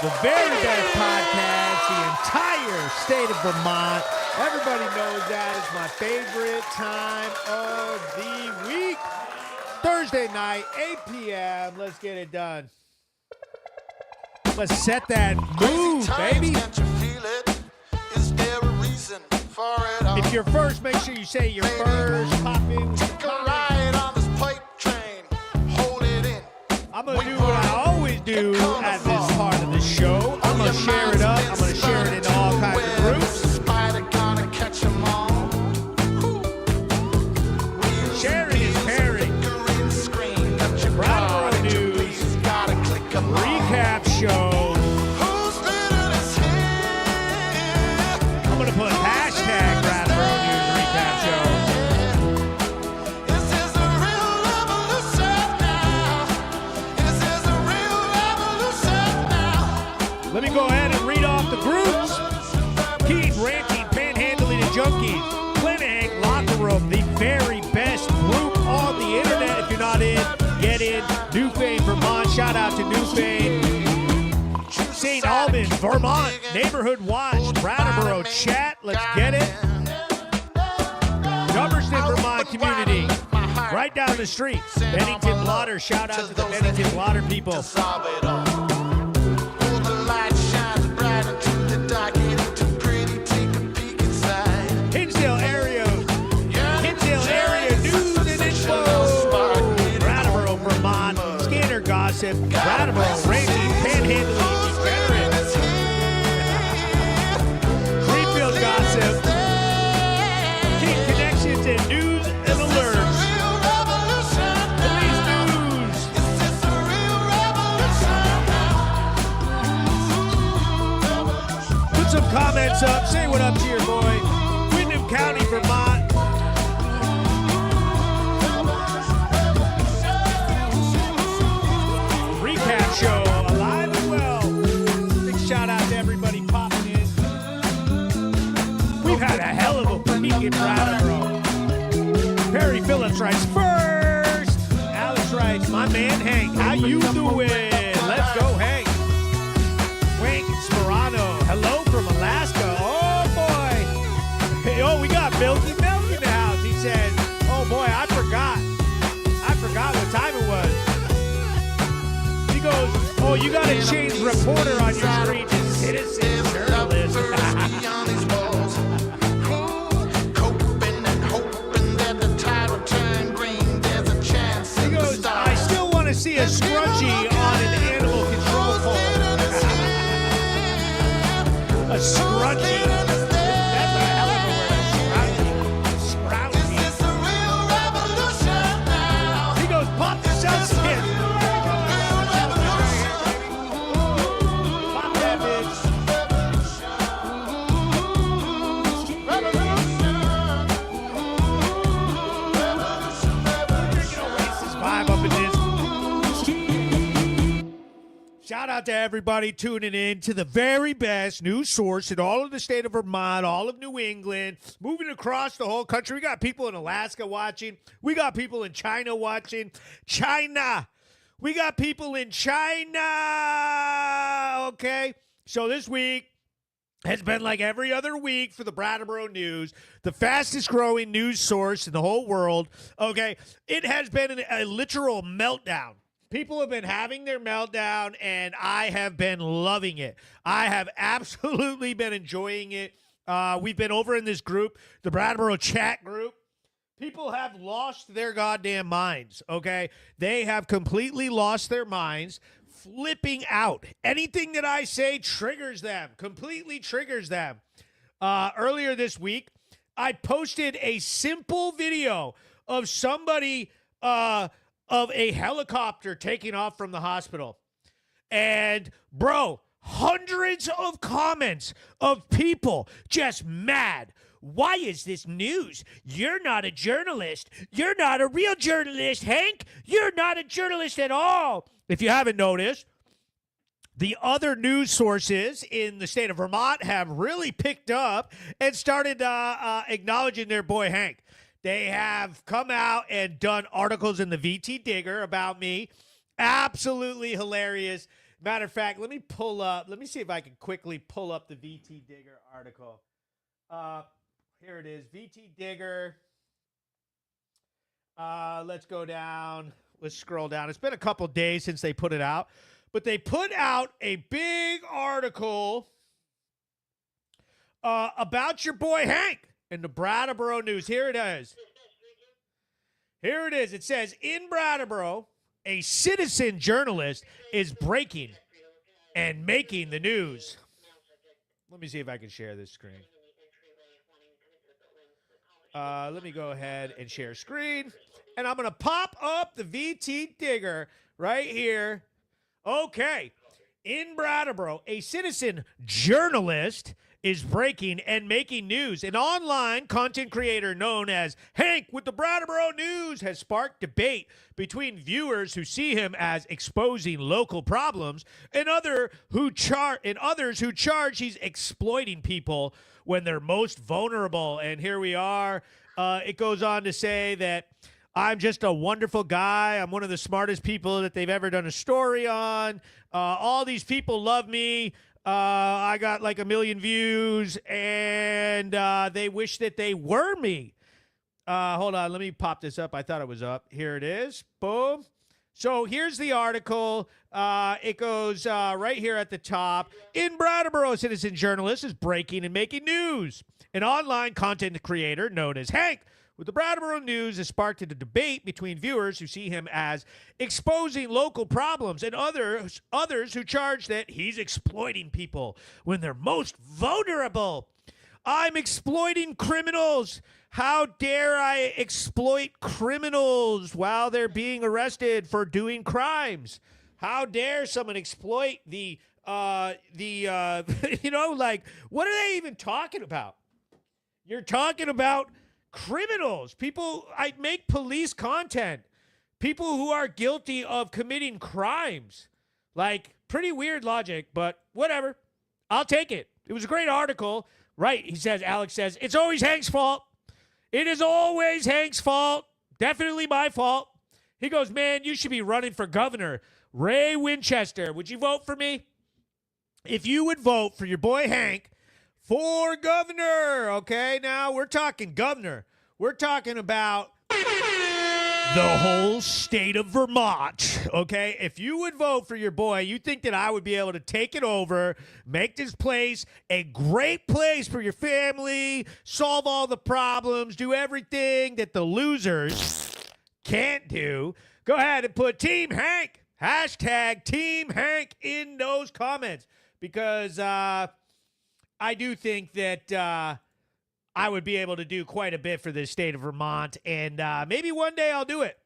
The very best podcast, the entire state of Vermont. Everybody knows that is my favorite time of the week. Thursday night, 8 p.m. Let's get it done. Let's set that mood, baby. If you're first, make sure you say you're first. Pop in with the ride on this pipe train. Hold it in. I'm going to do what I always do at this part of the show. I'm going to share it up. I'm going to share it into all kinds of groups. Sharing is caring. Brattleboro News Recap Show. I'm going to put hashtag Brattleboro News Recap Show. Let me go ahead and read off the groups. Keith, ranting, panhandling, and junkies. Clinic, locker room, the very best group on the internet. If you're not in, get in. New Fame, Vermont. Shout out to New Fame. St. Albans, Vermont. Neighborhood Watch. Brattleboro Chat. Let's get it. Dummerston, Vermont community. Right down the street. Bennington Blotter. Shout out to the Bennington Blotter people. Hinsdale area news and info. Brattleboro, Vermont. Scanner gossip. Brattleboro, ranking, panhandling, degenerate. Greenfield gossip. King connections and news and alerts. Police news. Put some comments up. Say what up to your boy. Windham County, Vermont. Recap show, alive and well. Big shout out to everybody popping in. We've had a hell of a week in Brattleboro. Perry Phillips writes first. Alex writes, my man Hank, how you doing? Let's go, Hank. Wink Sperano, hello from Alaska. Oh boy. Hey, oh, we got Milky Milk in the house. He said, oh boy, I forgot what time it was. He goes, oh, you got to change reporter on your screen to citizen journalist. He goes, I still want to see a scrunchie on an animal control pole. A scrunchie. That's a hell of a word. Scrunchie. He goes, pop the sunset. Pop that bitch. Vibe up in this. Shout out to everybody tuning in to the very best news source in all of the state of Vermont, all of New England, moving across the whole country. We got people in Alaska watching. We got people in China watching. China. We got people in China. Okay. So this week has been like every other week for the Brattleboro News, the fastest growing news source in the whole world. Okay. It has been a literal meltdown. People have been having their meltdown, and I have been loving it. I have absolutely been enjoying it. We've been over in this group, the Brattleboro chat group. People have lost their goddamn minds, okay? They have completely lost their minds, flipping out. Anything that I say triggers them, completely triggers them. Earlier this week, I posted a simple video of somebody of a helicopter taking off from the hospital. And, bro, hundreds of comments of people just mad. Why is this news? You're not a journalist. You're not a real journalist, Hank. You're not a journalist at all. If you haven't noticed, the other news sources in the state of Vermont have really picked up and started acknowledging their boy Hank. They have come out and done articles in the VT Digger about me. Absolutely hilarious. Matter of fact, let me see if I can quickly pull up the VT Digger article. Here it is, VT Digger. Let's go down. Let's scroll down. It's been a couple days since they put it out, but they put out a big article about your boy Hank in the Brattleboro News. Here it is. Here it is. It says, in Brattleboro, a citizen journalist is breaking and making the news. Let me see if I can share this screen. Let me go ahead and share screen. And I'm going to pop up the VT Digger right here. Okay. In Brattleboro, a citizen journalist is breaking and making news. An online content creator known as Hank with the Brattleboro News has sparked debate between viewers who see him as exposing local problems and others who charge he's exploiting people when they're most vulnerable. And here we are. It goes on to say that I'm just a wonderful guy. I'm one of the smartest people that they've ever done a story on. All these people love me. I got like 1 million views, and they wish that they were me. Hold on. Let me pop this up. I thought it was up. Here it is. Boom. So here's the article. It goes right here at the top. In Brattleboro, a citizen journalist is breaking and making news. An online content creator known as Hank with the Brattleboro News has sparked a debate between viewers who see him as exposing local problems and others who charge that he's exploiting people when they're most vulnerable. I'm exploiting criminals. How dare I exploit criminals while they're being arrested for doing crimes? How dare someone exploit the you know, like, what are they even talking about? You're talking about criminals, people. I make police content, people who are guilty of committing crimes. Like, pretty weird logic, but whatever. I'll take it. It was a great article. Right, he says, Alex says, it's always Hank's fault. It is always Hank's fault. Definitely my fault. He goes, man, you should be running for governor. Ray Winchester, would you vote for me? If you would vote for your boy Hank for governor, okay? Now we're talking governor. We're talking about the whole state of Vermont, okay? If you would vote for your boy, you think that I would be able to take it over, make this place a great place for your family, solve all the problems, do everything that the losers can't do. Go ahead and put Team Hank, hashtag Team Hank in those comments, because I do think that I would be able to do quite a bit for the state of Vermont, and maybe one day I'll do it.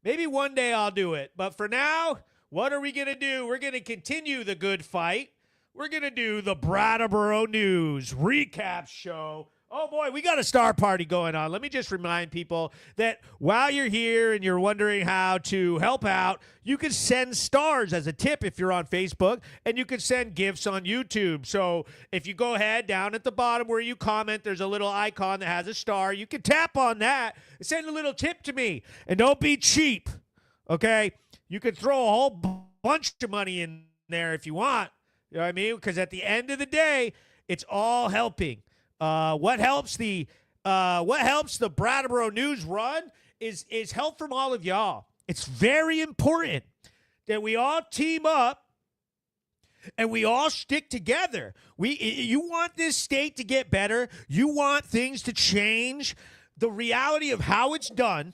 Maybe one day I'll do it. But for now, what are we going to do? We're going to continue the good fight. We're going to do the Brattleboro News Recap Show. Oh, boy, we got a star party going on. Let me just remind people that while you're here and you're wondering how to help out, you can send stars as a tip if you're on Facebook, and you can send gifts on YouTube. So if you go ahead down at the bottom where you comment, there's a little icon that has a star. You can tap on that and send a little tip to me. And don't be cheap, okay? You can throw a whole bunch of money in there if you want. You know what I mean? Because at the end of the day, it's all helping. What helps the Brattleboro News run is help from all of y'all. It's very important that we all team up and we all stick together. You want this state to get better. You want things to change. The reality of how it's done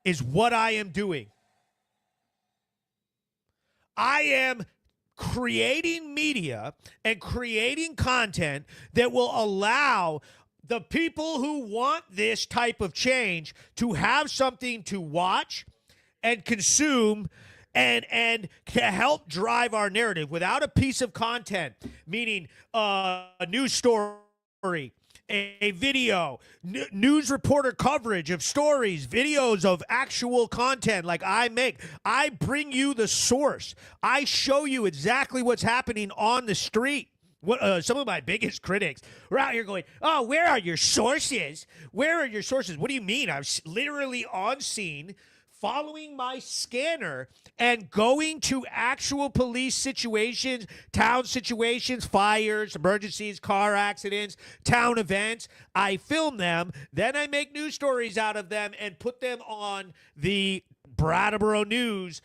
is what I am doing. I am creating media and creating content that will allow the people who want this type of change to have something to watch and consume and to help drive our narrative. Without a piece of content, meaning a news story, a video, news reporter coverage of stories, videos of actual content like I make. I bring you the source. I show you exactly what's happening on the street. Some of my biggest critics were out here going, oh, where are your sources? Where are your sources? What do you mean? I'm literally on scene following my scanner and going to actual police situations, town situations, fires, emergencies, car accidents, town events. I film them, then I make news stories out of them and put them on the Brattleboro News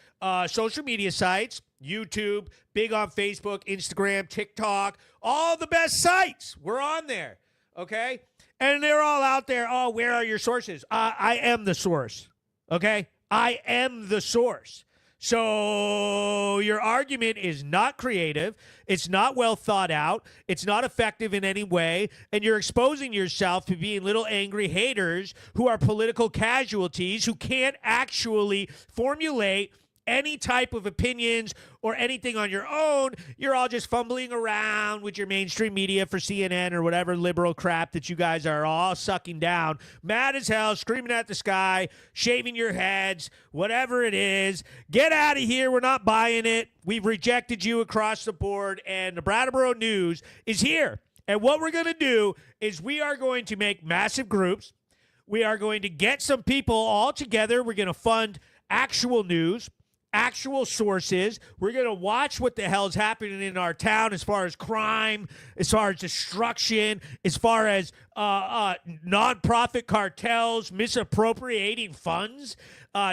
social media sites, YouTube, big on Facebook, Instagram, TikTok, all the best sites. We're on there, okay? And they're all out there. Oh, where are your sources? I am the source, okay? I am the source. So your argument is not creative. It's not well thought out. It's not effective in any way. And you're exposing yourself to being little angry haters who are political casualties who can't actually formulate any type of opinions or anything on your own. You're all just fumbling around with your mainstream media for CNN or whatever liberal crap that you guys are all sucking down. Mad as hell, screaming at the sky, shaving your heads, whatever it is. Get out of here. We're not buying it. We've rejected you across the board, and the Brattleboro News is here. And what we're going to do is we are going to make massive groups. We are going to get some people all together. We're going to fund actual news, actual sources. We're going to watch what the hell is happening in our town as far as crime, as far as destruction, as far as nonprofit cartels misappropriating funds,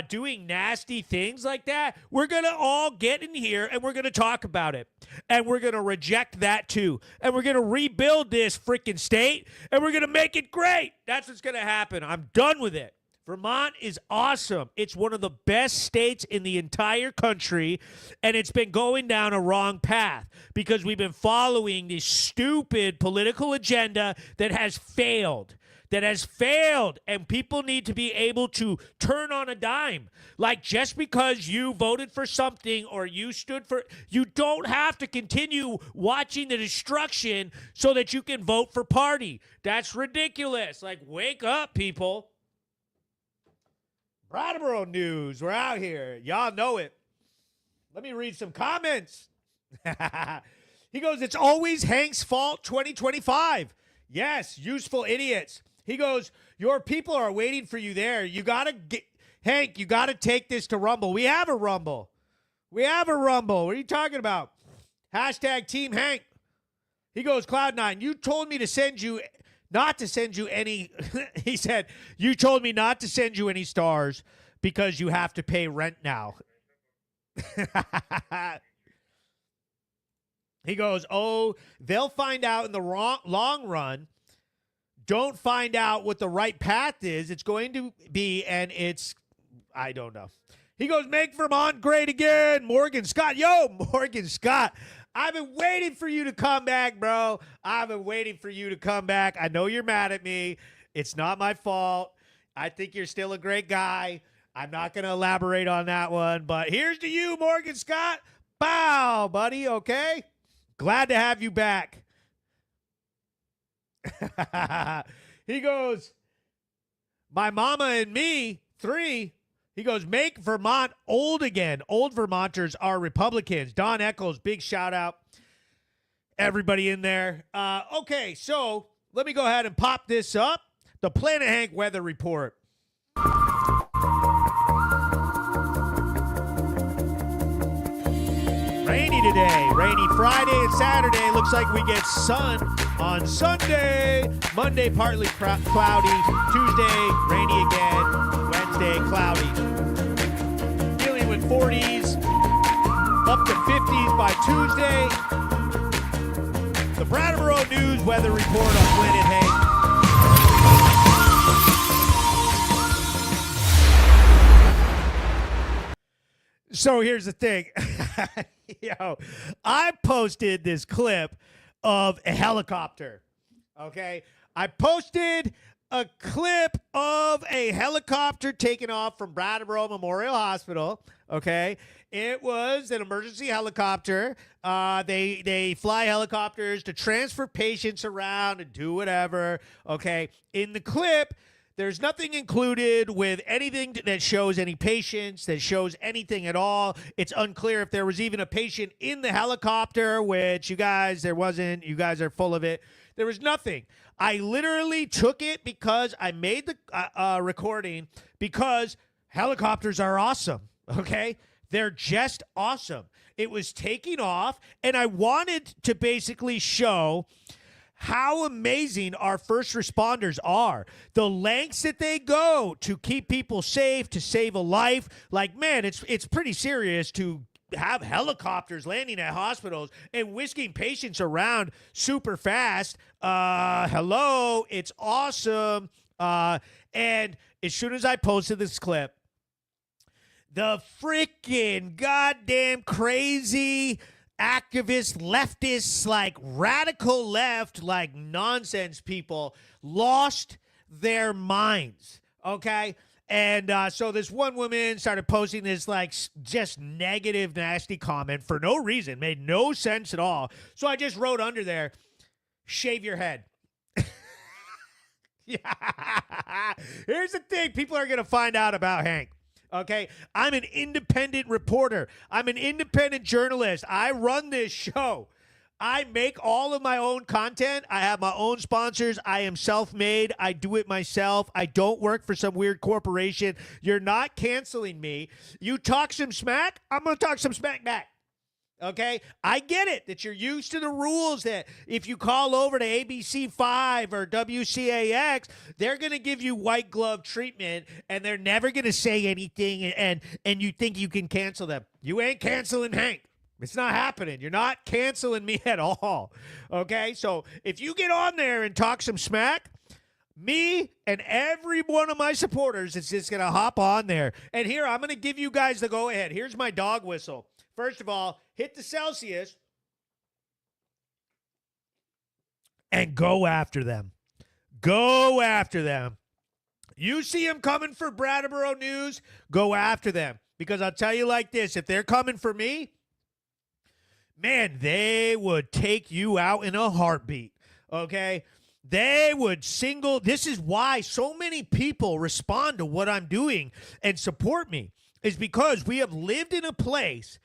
doing nasty things like that. We're going to all get in here and we're going to talk about it. And we're going to reject that too. And we're going to rebuild this freaking state and we're going to make it great. That's what's going to happen. I'm done with it. Vermont is awesome. It's one of the best states in the entire country, and it's been going down a wrong path because we've been following this stupid political agenda that has failed. And people need to be able to turn on a dime. Like, just because you voted for something or you stood for, you don't have to continue watching the destruction so that you can vote for party. That's ridiculous. Like, wake up, people. Brattleboro News, we're out here. Y'all know it. Let me read some comments. He goes, it's always Hank's fault 2025. Yes, useful idiots. He goes, your people are waiting for you there. You got to get, Hank, you got to take this to Rumble. We have a Rumble. What are you talking about? Hashtag Team Hank. He goes, Cloud9, you told me to send you not to send you any, he said, you told me not to send you any stars because you have to pay rent now. He goes, oh, they'll find out in the long run. Don't find out what the right path is. It's going to be, and it's, I don't know. He goes, make Vermont great again. Morgan Scott. Yo, Morgan Scott. I've been waiting for you to come back, bro. I've been waiting for you to come back. I know you're mad at me. It's not my fault. I think you're still a great guy. I'm not going to elaborate on that one, but here's to you, Morgan Scott. Bow, buddy, okay? Glad to have you back. He goes, my mama and me, 3. He goes, make Vermont old again. Old Vermonters are Republicans. Don Eccles, big shout out. Everybody in there. Okay, so let me go ahead and pop this up. The Planet Hank weather report. Rainy today. Rainy Friday and Saturday. Looks like we get sun on Sunday. Monday, partly cloudy. Tuesday, rainy again. Wednesday, cloudy. Dealing with 40s, up to 50s by Tuesday. The Brattleboro News weather report on Planet Hank. So here's the thing. Yo, I posted this clip of a helicopter. Okay? I posted a clip of a helicopter taking off from Brattleboro Memorial Hospital. Okay, it was an emergency helicopter. They fly helicopters to transfer patients around and do whatever. Okay, in the clip, there's nothing included with anything that shows any patients, that shows anything at all. It's unclear if there was even a patient in the helicopter, which you guys, there wasn't. You guys are full of it. There was nothing. I literally took it because I made the recording because helicopters are awesome, okay? They're just awesome. It was taking off, and I wanted to basically show how amazing our first responders are. The lengths that they go to keep people safe, to save a life. Like, man, it's pretty serious to have helicopters landing at hospitals and whisking patients around super fast. Hello, it's awesome. And as soon as I posted this clip, the freaking goddamn crazy activists, leftists, like radical left, like nonsense people lost their minds, okay? And so this one woman started posting this like just negative, nasty comment for no reason, made no sense at all. So I just wrote under there, shave your head. Yeah. Here's the thing people are going to find out about Hank. Okay, I'm an independent reporter. I'm an independent journalist. I run this show. I make all of my own content. I have my own sponsors. I am self-made. I do it myself. I don't work for some weird corporation. You're not canceling me. You talk some smack, I'm going to talk some smack back. Okay, I get it that you're used to the rules that if you call over to ABC5 or WCAX, they're going to give you white glove treatment and they're never going to say anything and you think you can cancel them. You ain't canceling Hank. It's not happening. You're not canceling me at all. Okay, so if you get on there and talk some smack, me and every one of my supporters is just going to hop on there. And here, I'm going to give you guys the go-ahead. Here's my dog whistle. First of all, hit the Celsius and go after them. Go after them. You see them coming for Brattleboro News, go after them. Because I'll tell you like this, if they're coming for me, man, they would take you out in a heartbeat, okay? They would this is why so many people respond to what I'm doing and support me, is because we have lived in a place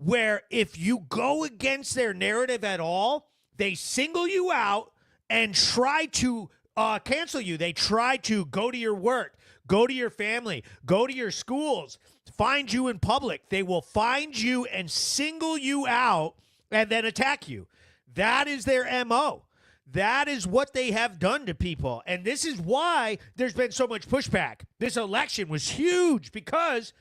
where if you go against their narrative at all, they single you out and try to cancel you. They try to go to your work, go to your family, go to your schools, find you in public. They will find you and single you out and then attack you. That is their MO. That is what they have done to people. And this is why there's been so much pushback. This election was huge because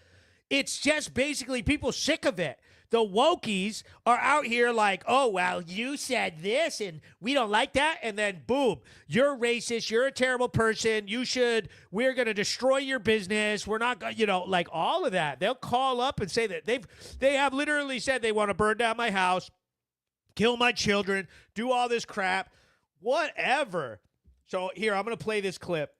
it's just basically people sick of it. The wokies are out here like, oh, well, you said this and we don't like that. And then boom, you're racist. You're a terrible person. We're going to destroy your business. We're not, like all of that. They'll call up and say that they have literally said they want to burn down my house, kill my children, do all this crap, whatever. So here, I'm going to play this clip.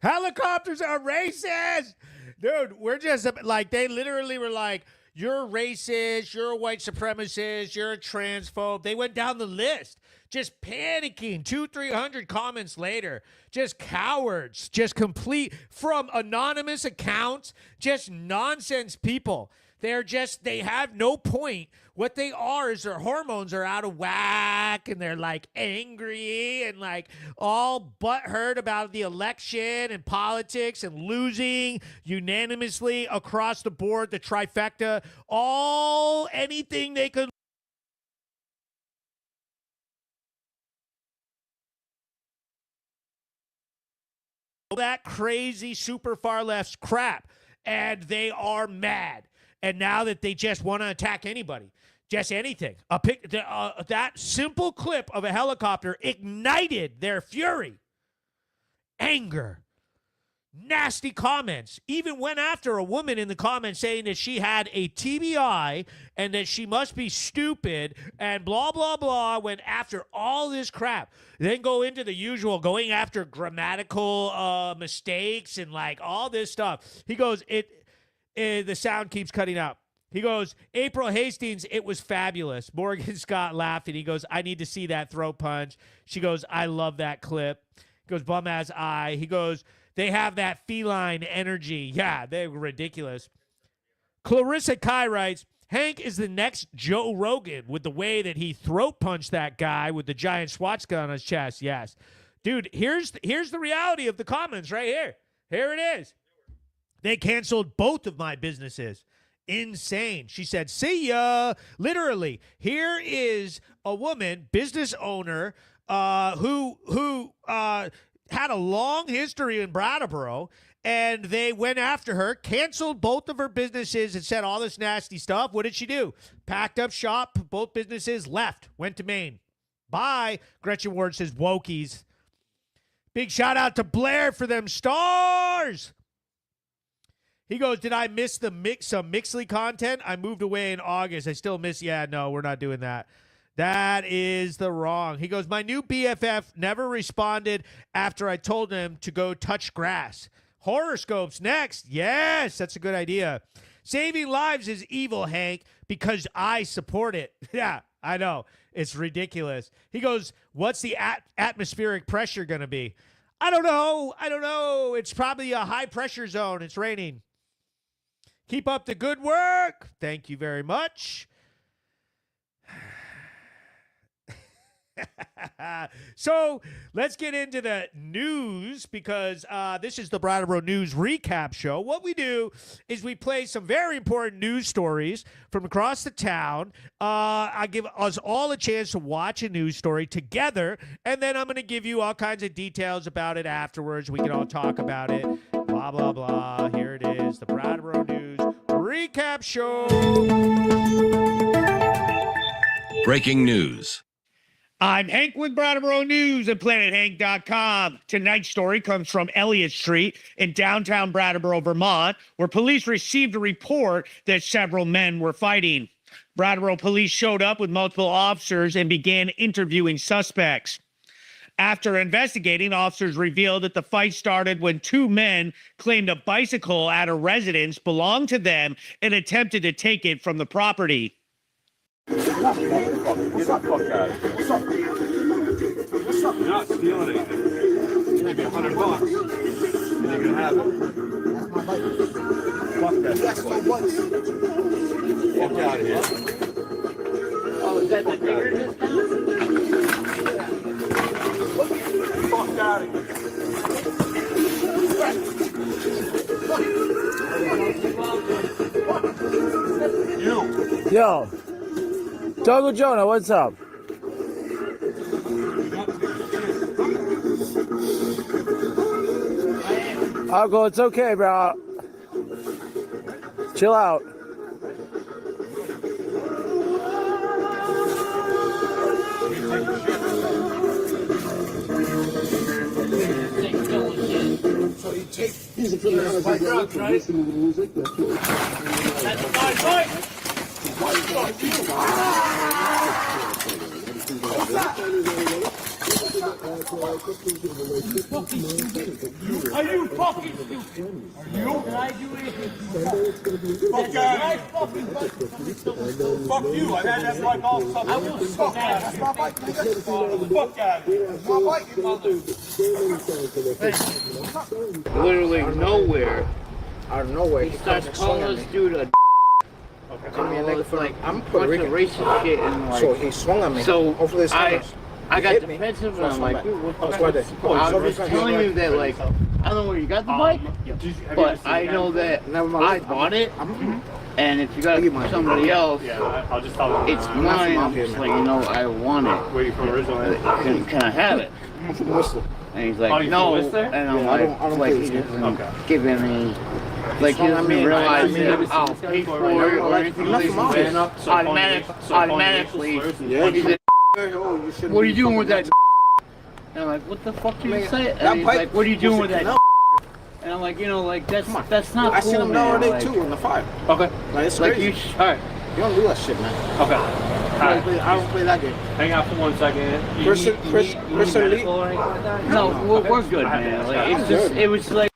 Helicopters are racist. Dude, we're just like, they literally were like, you're racist, you're a white supremacist, you're a transphobe. They went down the list, just panicking. 200-300 comments later, just cowards, just complete, from anonymous accounts, just nonsense people. They have no point. What they are is their hormones are out of whack and they're like angry and like all butthurt about the election and politics and losing unanimously across the board, the trifecta, anything they could. That crazy super far left crap, and they are mad. And now that they just want to attack anybody, just anything. That simple clip of a helicopter ignited their fury, anger. nasty comments. Even went after a woman in the comments saying that she had a TBI and that she must be stupid and blah, blah, blah. Went after all this crap. Then go into the usual going after grammatical mistakes and like all this stuff. He goes, the sound keeps cutting out. He goes, April Hastings, it was fabulous. Morgan Scott laughing. He goes, I need to see that throat punch. She goes, I love that clip. He goes, bum ass eye. He goes, they have that feline energy. Yeah, they're ridiculous. Clarissa Kai writes, Hank is the next Joe Rogan with the way that he throat punched that guy with the giant swastika on his chest. Yes. Dude, here's the reality of the comments right here. Here it is. They canceled both of my businesses. Insane. She said, see ya. Literally, here is a woman, business owner, who had a long history in Brattleboro, and they went after her, canceled both of her businesses, and said all this nasty stuff. What did she do? Packed up shop, both businesses, left, went to Maine. Bye. Gretchen Ward says, wokies. Big shout out to Blair for them stars. He goes, did I miss some Mixley content? I moved away in August. I still miss, yeah, no, we're not doing that. That is the wrong. He goes, my new BFF never responded after I told him to go touch grass. Horoscopes next. Yes, that's a good idea. Saving lives is evil, Hank, because I support it. Yeah, I know. It's ridiculous. He goes, what's the atmospheric pressure going to be? I don't know. It's probably a high pressure zone. It's raining. Keep up the good work. Thank you very much. So let's get into the news because this is the Brattleboro News Recap Show. What we do is we play some very important news stories from across the town. I give us all a chance to watch a news story together, and then I'm going to give you all kinds of details about it afterwards. We can all talk about it. Blah, blah, blah. Here it is, the Brattleboro News Recap Show. Breaking news. I'm Hank with Brattleboro News and PlanetHank.com. Tonight's story comes from Elliott Street in downtown Brattleboro, Vermont, where police received a report that several men were fighting. Brattleboro police showed up with multiple officers and began interviewing suspects. After investigating, officers revealed that the fight started when two men claimed a bicycle at a residence belonged to them and attempted to take it from the property. Get the fuck out of here. What's up? You're not stealing anything. Give me $100 and you can have it. Fuck that. Fuck out of here. Oh, is that the bigger discount? Fuck out of here. You. Yo, Doug Jonah, what's up? Uncle, it's okay, bro. Chill out. So you take he's a pretty nice bike out, right? Listening to music. That's my bike. Are you fucking stupid? Are you? Did I do anything? Fuck out of here. Fuck you. I had that bike all summer. I will fuck out of here. Fuck out of here. Literally nowhere. Out of nowhere, He starts calling this dude a Call me a nigga for like I'm bunch Puerto of Rican. racist shit and like. So he swung at me. So hopefully it's I got hit me. defensive and I'm like, dude, what the Squad day. fuck? I was just telling you that like, I don't know where you got the bike, but I know that I bought it. And if you got it from somebody else, I'll just tell them. it's mine. I'm just like, you know, I want it. Waiting for original. Can I have it? I'm from Whistler. And he's Oh, like, you no. from Whistler? And I'm Yeah, I don't like play he this doesn't game. give any. Like, he doesn't realize that I'll pay for it or anything like that. Automatically, Yeah. he said, Oh, you shouldn't what are you be doing with fucking that? And I'm like, what the fuck are you saying? That And he's bike like, what are you doing with that? was And I'm like, you know, like that's not I cool, seen them man. nowadays Like, too in the fire. Okay. Like, it's like crazy. all right. You don't do that shit, man. Okay. I don't play that game. Hang out for 1 second. No, we're good, man. Like, it's just, it was like.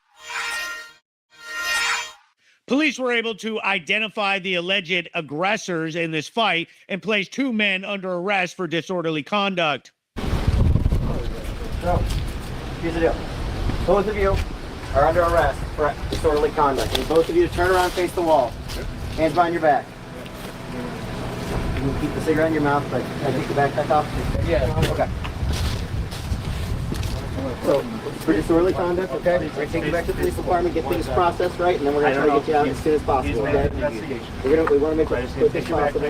Police were able to identify the alleged aggressors in this fight and place 2 men under arrest for disorderly conduct. So, here's the deal. Both of you are under arrest for disorderly conduct. I need both of you to turn around and face the wall. Hands behind your back. You can keep the cigarette in your mouth, but can I take the backpack off? Yeah. Okay. So, for disorderly conduct, okay? We're going to take you back to the police department, get things processed right, and then we're going to try to get you out as soon as possible, okay? We want to make it as quick as possible.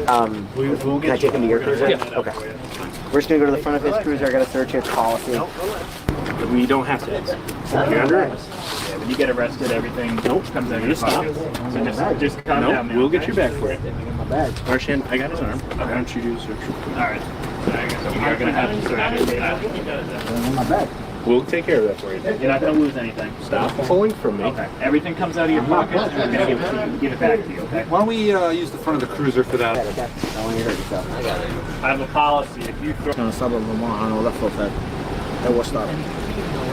Can I take him to your cruiser? Yeah. Okay. We're just going to go to the front of his cruiser. I got to search his policy. We don't have to. You're under arrest. Yeah, when you get arrested, everything comes out of your pocket. So just calm down, man. We'll get you back for it. Marshan, I got his arm. Why don't you do the search? Alright. So I guess we are going to have to search. My bag. We'll take care of that for you. You're not going to lose anything. Stop pulling from me. Okay. Everything comes out of your pocket, and we're going to give it to you. Give it back to you, okay? Why don't we use the front of the cruiser for that? Okay. I want you to hurt yourself. I got it. I have a policy. If you throw... In the suburb of Vermont, I know that for a fact. That was stopped.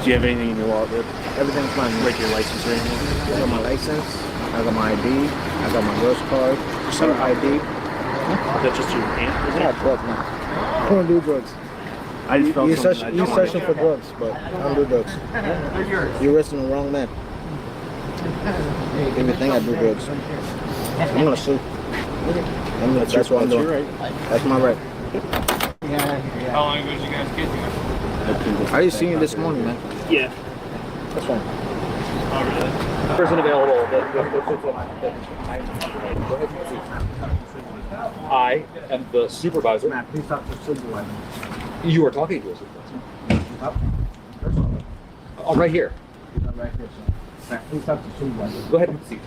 Do you have anything in your wallet? Everything's fine. Like your license or anything? I got my license, I got my ID, I got my girl's card, her ID. Is that just your hand? I got drugs, man. I don't do drugs. I just felt something. You're searching for drugs, but I don't do drugs. You're arresting the wrong man. You think I do drugs. I'm gonna sue. That's what I'm doing. Right. That's my right. How long ago did you guys get here? I just seen you this morning, man. Yeah. That's fine. Oh, really? Person available. I am the supervisor. Matt, please talk to the supervisor. You are talking to a supervisor. Oh, right here. Right here, sir. Matt, please talk to the supervisor. Go ahead and see.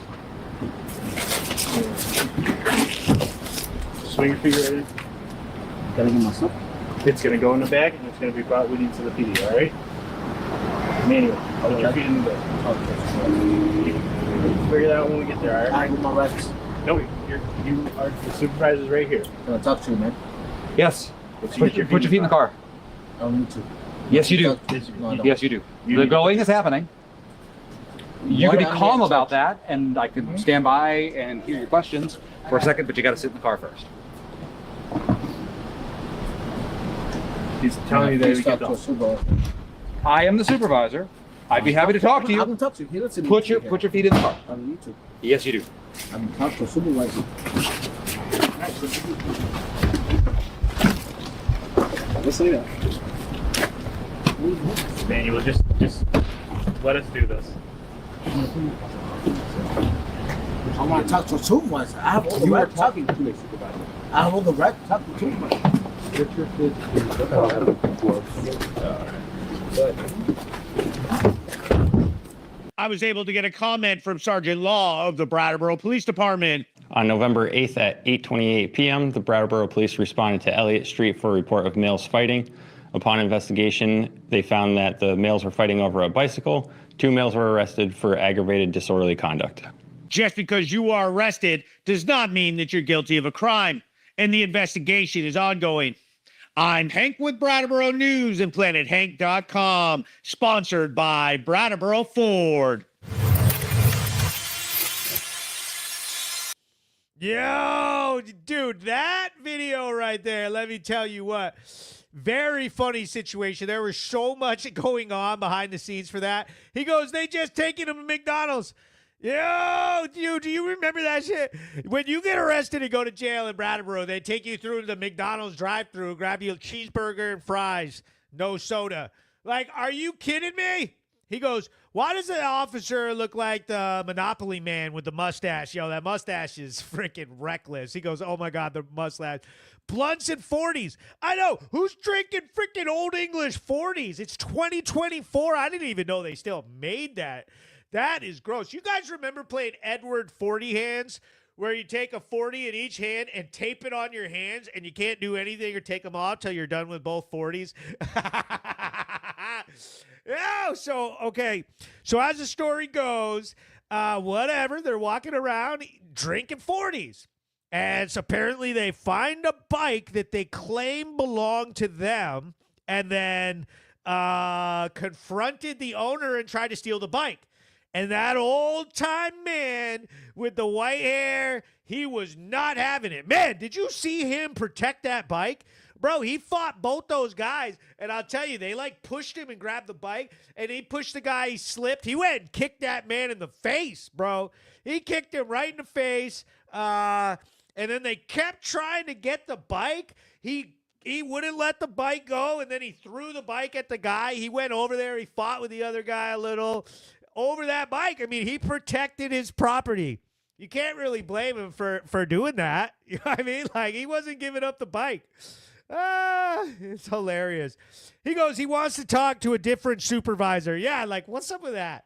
Swing your feet right in. Gotta get my stuff. It's going to go in the bag, and it's going to be brought with you to the PD, all right? Manual. Put your feet in the bag. Figure that out when we get there, all I right? need my rights. No, you are the supervisor's right here. Can I talk to you, man? Yes. Let's Put your feet in the car. I don't need to. Yes, you do. No, I don't. Yes, you do. The going is happening. You can be calm about that, and I can stand by and hear your questions for a second, but you got to sit in the car first. He's telling you that Please we talk get to a off. supervisor. I am the supervisor. I'd be happy to talk to I you. can talk to you. He doesn't Put need to your feet in the car. I don't need to. Yes, you do. I can talk to a supervisor. Listen to that. Manual, just let us do this. I want to talk to a supervisor. I have all the right to talk to a supervisor. I have all the right to talk to a supervisor. I was able to get a comment from Sergeant Law of the Brattleboro Police Department. On November 8th at 8:28 p.m., the Brattleboro Police responded to Elliott Street for a report of males fighting. Upon investigation, they found that the males were fighting over a bicycle. 2 males were arrested for aggravated disorderly conduct. Just because you are arrested does not mean that you're guilty of a crime, and the investigation is ongoing. I'm Hank with Brattleboro News and PlanetHank.com, sponsored by Brattleboro Ford. Yo, dude, that video right there, let me tell you what. Very funny situation. There was so much going on behind the scenes for that. He goes, they just taking him to McDonald's. Yo, dude, do you remember that shit? When you get arrested and go to jail in Brattleboro, they take you through the McDonald's drive-thru, grab you a cheeseburger and fries, no soda. Like, are you kidding me? He goes, why does the officer look like the Monopoly man with the mustache? Yo, that mustache is freaking reckless. He goes, oh, my God, the mustache. Blunts and 40s. I know. Who's drinking freaking Old English 40s? It's 2024. I didn't even know they still made that. That is gross. You guys remember playing Edward 40 hands, where you take a 40 in each hand and tape it on your hands, and you can't do anything or take them off till you're done with both 40s? Yeah, so, okay. So as the story goes, whatever, they're walking around drinking 40s. And so apparently they find a bike that they claim belonged to them and then confronted the owner and tried to steal the bike. And that old-time man with the white hair, he was not having it. Man, did you see him protect that bike? Bro, he fought both those guys, and I'll tell you, they like pushed him and grabbed the bike, and he pushed the guy, he slipped. He went and kicked that man in the face, bro. He kicked him right in the face, and then they kept trying to get the bike. He wouldn't let the bike go, and then he threw the bike at the guy. He went over there. He fought with the other guy a little over that bike. I mean, he protected his property. You can't really blame him for doing that. You know what I mean? Like, he wasn't giving up the bike. It's hilarious. He goes, he wants to talk to a different supervisor. Yeah, like, what's up with that?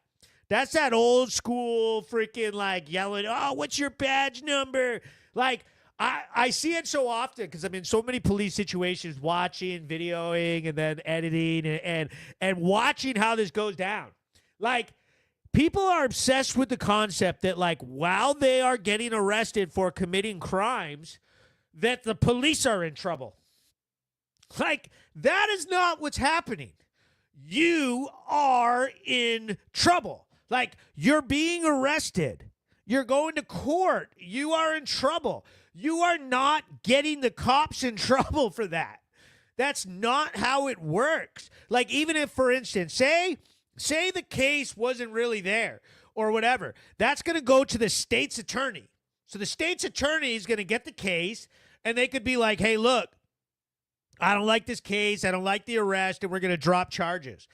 That's that old school freaking, like, yelling, oh, what's your badge number? Like, I see it so often because I'm in so many police situations watching, videoing, and then editing and watching how this goes down. Like, people are obsessed with the concept that, like, while they are getting arrested for committing crimes, that the police are in trouble. Like, that is not what's happening. You are in trouble. Like, you're being arrested. You're going to court. You are in trouble. You are not getting the cops in trouble for that. That's not how it works. Like, even if, for instance, say the case wasn't really there or whatever, that's going to go to the state's attorney. So the state's attorney is going to get the case, and they could be like, hey, look, I don't like this case. I don't like the arrest, and we're going to drop charges.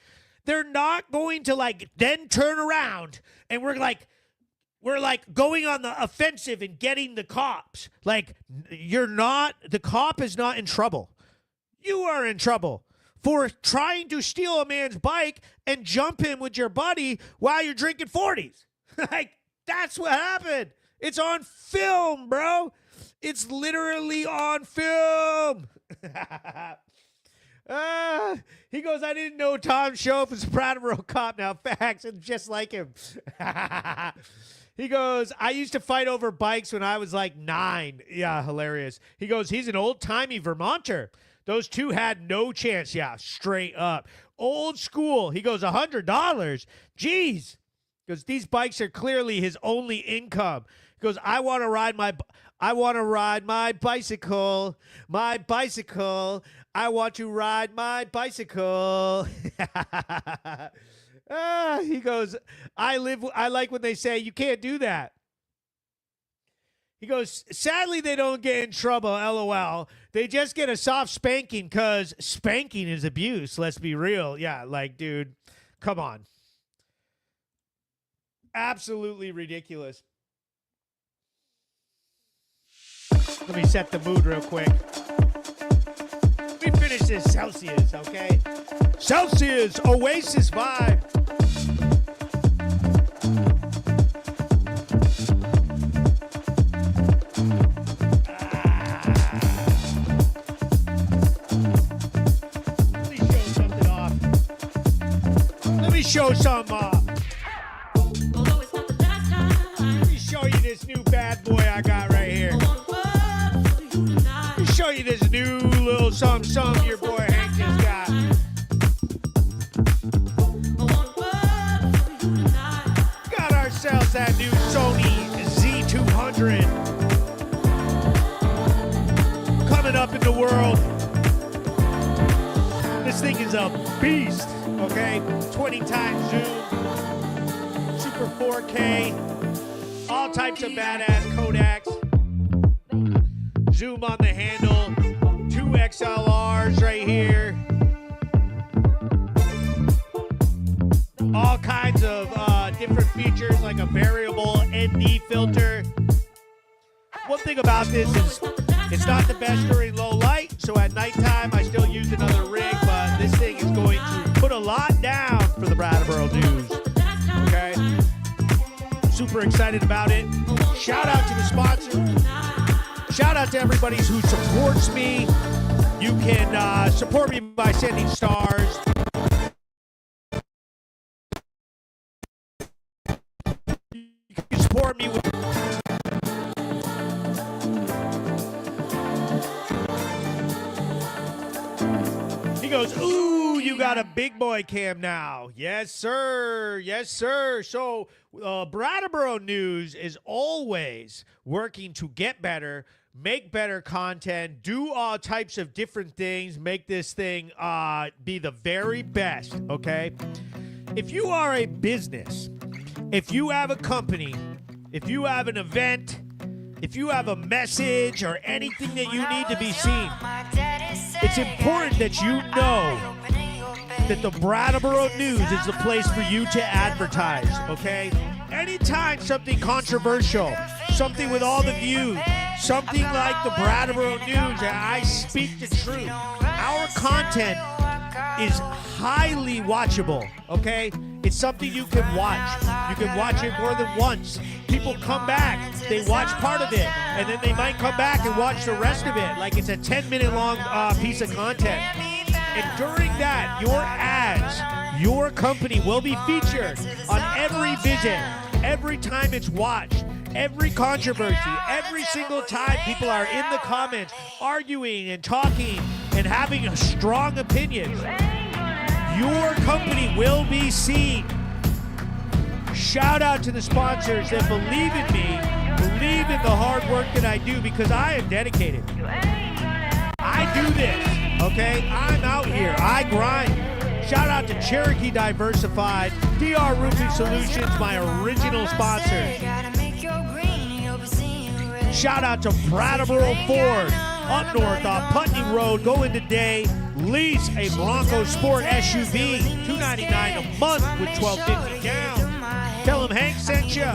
They're not going to, like, then turn around, and we're like going on the offensive and getting the cops. Like, the cop is not in trouble. You are in trouble for trying to steal a man's bike and jump him with your buddy while you're drinking 40s. Like, that's what happened. It's on film, bro. It's literally on film. He goes, I didn't know Tom Schoaf was a Brattleboro cop. Now, facts, and just like him. He goes, I used to fight over bikes when I was like 9. Yeah, hilarious. He goes, he's an old-timey Vermonter. Those two had no chance. Yeah, straight up. Old school. He goes, $100. Jeez. Because these bikes are clearly his only income. He goes, I want to ride my bicycle. My bicycle. I want to ride my bicycle. He goes, I like when they say you can't do that. He goes, sadly, they don't get in trouble, LOL. They just get a soft spanking because spanking is abuse. Let's be real. Yeah, like, dude, come on. Absolutely ridiculous. Let me set the mood real quick. Let me finish this Celsius, okay? Celsius, Oasis vibe. Let me show some let me show you this new bad boy I got right here. Let me show you this new little something your boy Hank just got. Got ourselves that new Sony Z200 coming up in the world. This thing is a beast. Okay, 20 times zoom, super 4K, all types of badass Kodaks, zoom on the handle, 2 XLRs right here, all kinds of different features like a variable ND filter. One thing about this is it's not the best during low light, so at nighttime I still use another rig, but this thing is going to put a lot down for the Brattleboro News. Okay? Super excited about it. Shout out to the sponsor. Shout out to everybody who supports me. You can support me by sending stars. You can support me with He goes, ooh, you got a big boy cam now. Yes, sir. Yes, sir. So Brattleboro News is always working to get better, make better content, do all types of different things, make this thing be the very best, okay? If you are a business, if you have a company, if you have an event, if you have a message or anything that you need to be seen, it's important that you know that the Brattleboro News is the place for you to advertise, okay? Anytime something controversial, something with all the views, something like the Brattleboro News, and I speak the truth, our content is highly watchable, okay? It's something you can watch. You can watch it more than once. People come back, they watch part of it, and then they might come back and watch the rest of it, like it's a 10-minute long piece of content. And during that, your ads, your company will be featured on every visit, every time it's watched, every controversy, every single time people are in the comments arguing and talking and having a strong opinion. Your company will be seen. Shout out to the sponsors that believe in me, believe in the hard work that I do, because I am dedicated. I do this, okay? I'm out here. I grind. Shout out to Cherokee Diversified, DR Roofing Solutions, my original sponsors. Shout out to Brattleboro Ford, up north on Putney Road. Go in today. Lease a Bronco Sport SUV, $299 a month with $1,250 down. Tell them Hank sent you.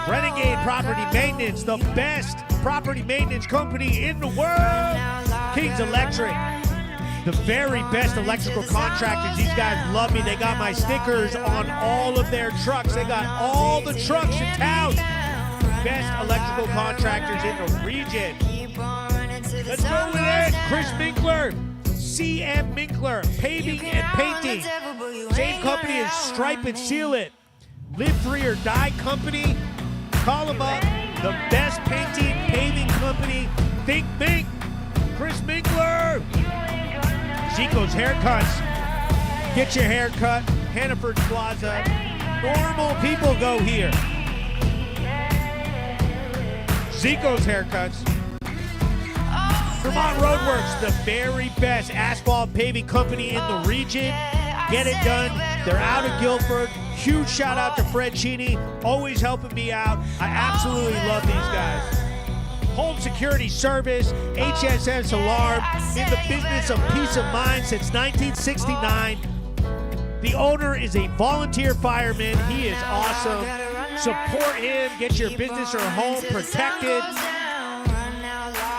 Renegade Property Maintenance, the best property maintenance company in the world. Kings Electric, the very best electrical contractors. These guys love me. They got my stickers on all of their trucks. They got all the trucks in town. Best electrical contractors in the region. Let's go with it. Chris Minkler, CM Minkler, Paving and Painting. Same company as Stripe and Seal It. Live Free or Die Company. Call them up. The best painting, paving company. Think Mink. Chris Minkler. Zico's Haircuts. Get your hair cut. Hannaford Plaza. Normal people go here. Zico's Haircuts. Vermont Roadworks, the very best asphalt paving company in the region. Get it done. They're out of Guilford. Huge shout out to Fred Cheney, always helping me out. I absolutely love these guys. Home Security Service, HSS Alarm, in the business of peace of mind since 1969. The owner is a volunteer fireman. He is awesome. Support him. Get your business or home protected.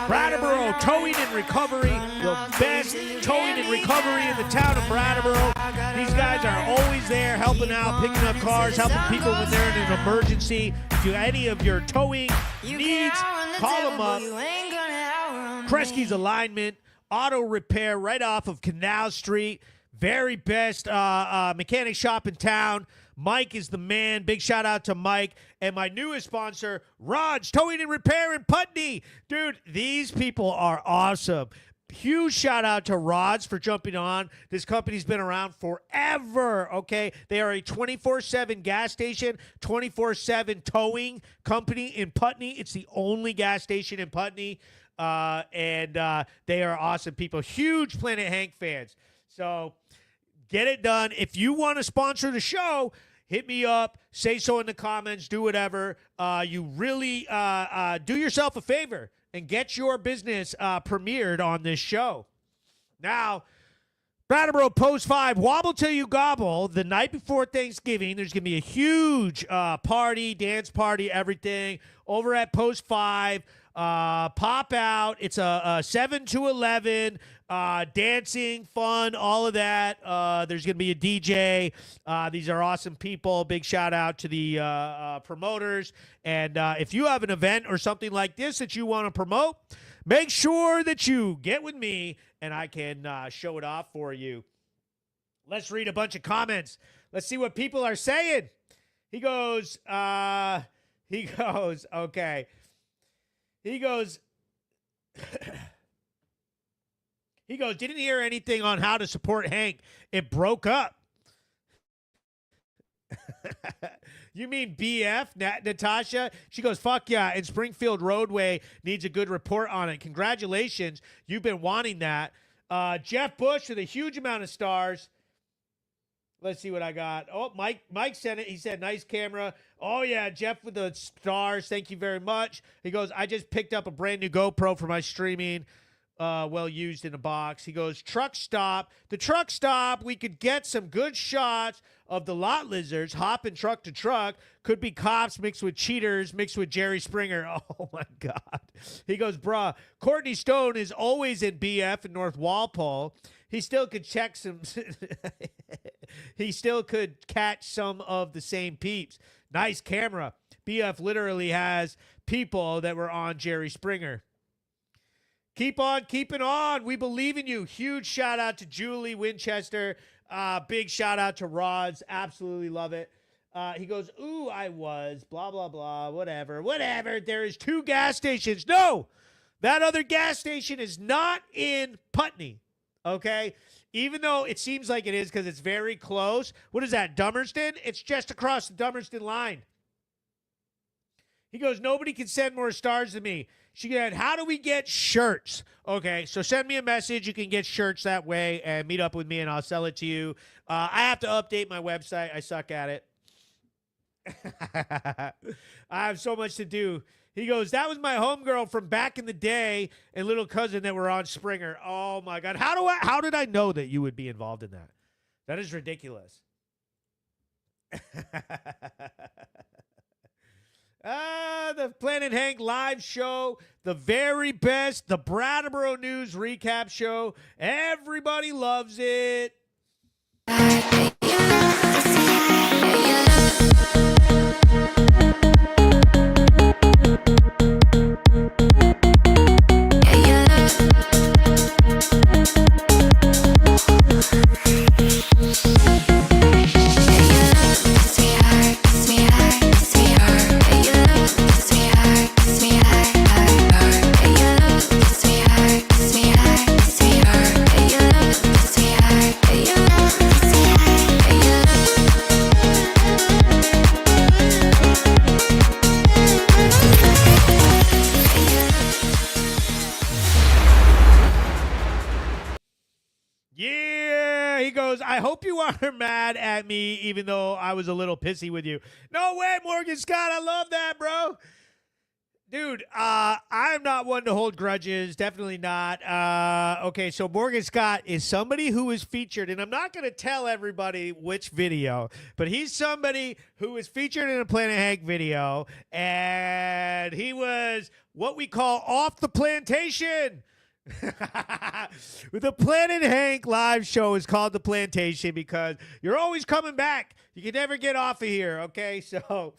Brattleboro Towing and Recovery, the best towing and recovery in the town of Brattleboro. These guys are always there helping out, picking up cars, helping people when they're in an emergency. If you have any of your towing needs, call them up. Kresge's Alignment, auto repair right off of Canal Street. Very best mechanic shop in town. Mike is the man. Big shout out to Mike. And my newest sponsor, Rod's Towing and Repair in Putney. Dude, these people are awesome. Huge shout out to Rod's for jumping on. This company's been around forever, okay? They are a 24/7 gas station, 24/7 towing company in Putney. It's the only gas station in Putney. And they are awesome people. Huge Planet Hank fans. So get it done. If you want to sponsor the show, hit me up. Say so in the comments. Do whatever. You really do yourself a favor and get your business premiered on this show. Now, Brattleboro Post 5, Wobble Till You Gobble, the night before Thanksgiving. There's going to be a huge party, dance party, everything over at Post 5. Pop out. It's a 7 to 11, dancing, fun, all of that. There's going to be a DJ. These are awesome people. Big shout out to the promoters. And if you have an event or something like this that you want to promote, make sure that you get with me and I can show it off for you. Let's read a bunch of comments. Let's see what people are saying. He goes, okay. He goes, didn't hear anything on how to support Hank. It broke up. You mean BF, Natasha? She goes, fuck yeah, and Springfield Roadway needs a good report on it. Congratulations. You've been wanting that. Jeff Bush with a huge amount of stars. Let's see what I got. Oh, Mike sent it. He said, nice camera. Oh, yeah, Jeff with the stars. Thank you very much. He goes, I just picked up a brand new GoPro for my streaming. Well used in a box. He goes, truck stop. The truck stop, we could get some good shots of the lot lizards hopping truck to truck. Could be cops mixed with cheaters, mixed with Jerry Springer. Oh, my God. He goes, bruh, Courtney Stone is always in BF in North Walpole. He still could check some. He still could catch some of the same peeps. Nice camera. BF literally has people that were on Jerry Springer. Keep on keeping on. We believe in you. Huge shout out to Julie Winchester. Big shout out to Rods. Absolutely love it. He goes, ooh, I was, blah, blah, blah, whatever. There is 2 gas stations. No, that other gas station is not in Putney, okay? Even though it seems like it is because it's very close. What is that, Dummerston? It's just across the Dummerston line. He goes, nobody can send more stars than me. She said, how do we get shirts? Okay, so send me a message. You can get shirts that way and meet up with me, and I'll sell it to you. I have to update my website. I suck at it. I have so much to do. He goes, that was my homegirl from back in the day and little cousin that were on Springer. Oh, my God. How did I know that you would be involved in that? That is ridiculous. The Planet Hank live show, the very best, the Brattleboro News Recap Show. Everybody loves it. I hope you aren't mad at me, even though I was a little pissy with you. No way, Morgan Scott. I love that, bro. Dude, I'm not one to hold grudges. Definitely not. Okay, so Morgan Scott is somebody who is featured, and I'm not going to tell everybody which video, but he's somebody who is featured in a Planet Hank video, and he was what we call off the plantation. The Planet Hank live show is called The Plantation because you're always coming back. You can never get off of here, okay? So,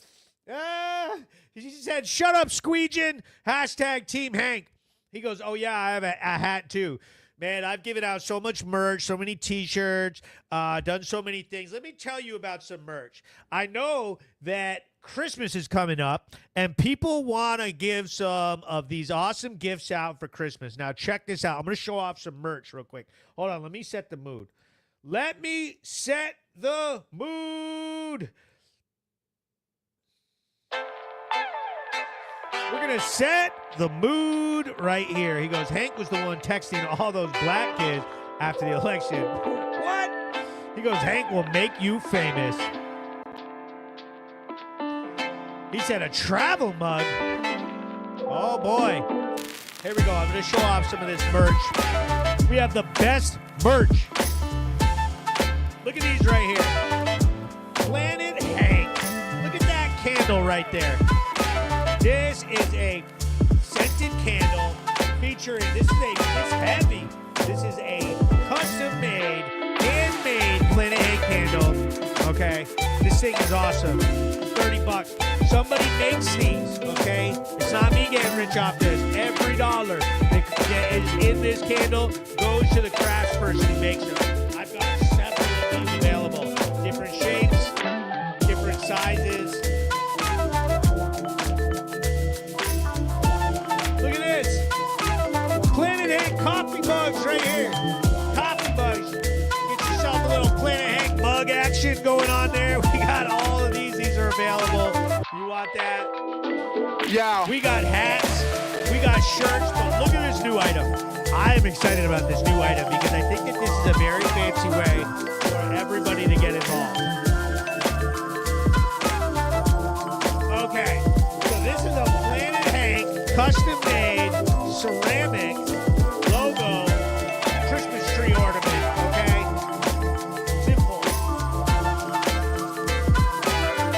he said, shut up, Squeegin. Hashtag Team Hank. He goes, oh, yeah, I have a hat, too. Man, I've given out so much merch, so many T-shirts, done so many things. Let me tell you about some merch. I know that Christmas is coming up, and people want to give some of these awesome gifts out for Christmas. Now, check this out. I'm going to show off some merch real quick. Hold on. Let me set the mood. Let me set the mood. We're going to set the mood right here. He goes, Hank was the one texting all those black kids after the election. What? He goes, Hank will make you famous. He said a travel mug. Oh, boy. Here we go. I'm going to show off some of this merch. We have the best merch. Look at these right here. Planet Hank. Look at that candle right there. This is a scented candle featuring, it's heavy. This is a custom-made, handmade Planet Hank candle. Okay? This thing is awesome. $30. Somebody makes these, okay? It's not me getting rich off this. Every dollar that is in this candle goes to the crafts person who makes them. I've got several of these available. Different shapes, different sizes. Look at this. Planet Hank coffee mugs right here. Coffee mugs. Get yourself a little Planet Hank mug action going on there. We got all of these. These are available. You want that? Yeah. We got hats. We got shirts. But look at this new item. I am excited about this new item because I think that this is a very fancy way for everybody to get involved. Okay, so this is a Planet Hank custom-made ceramic logo Christmas tree ornament, okay? Simple.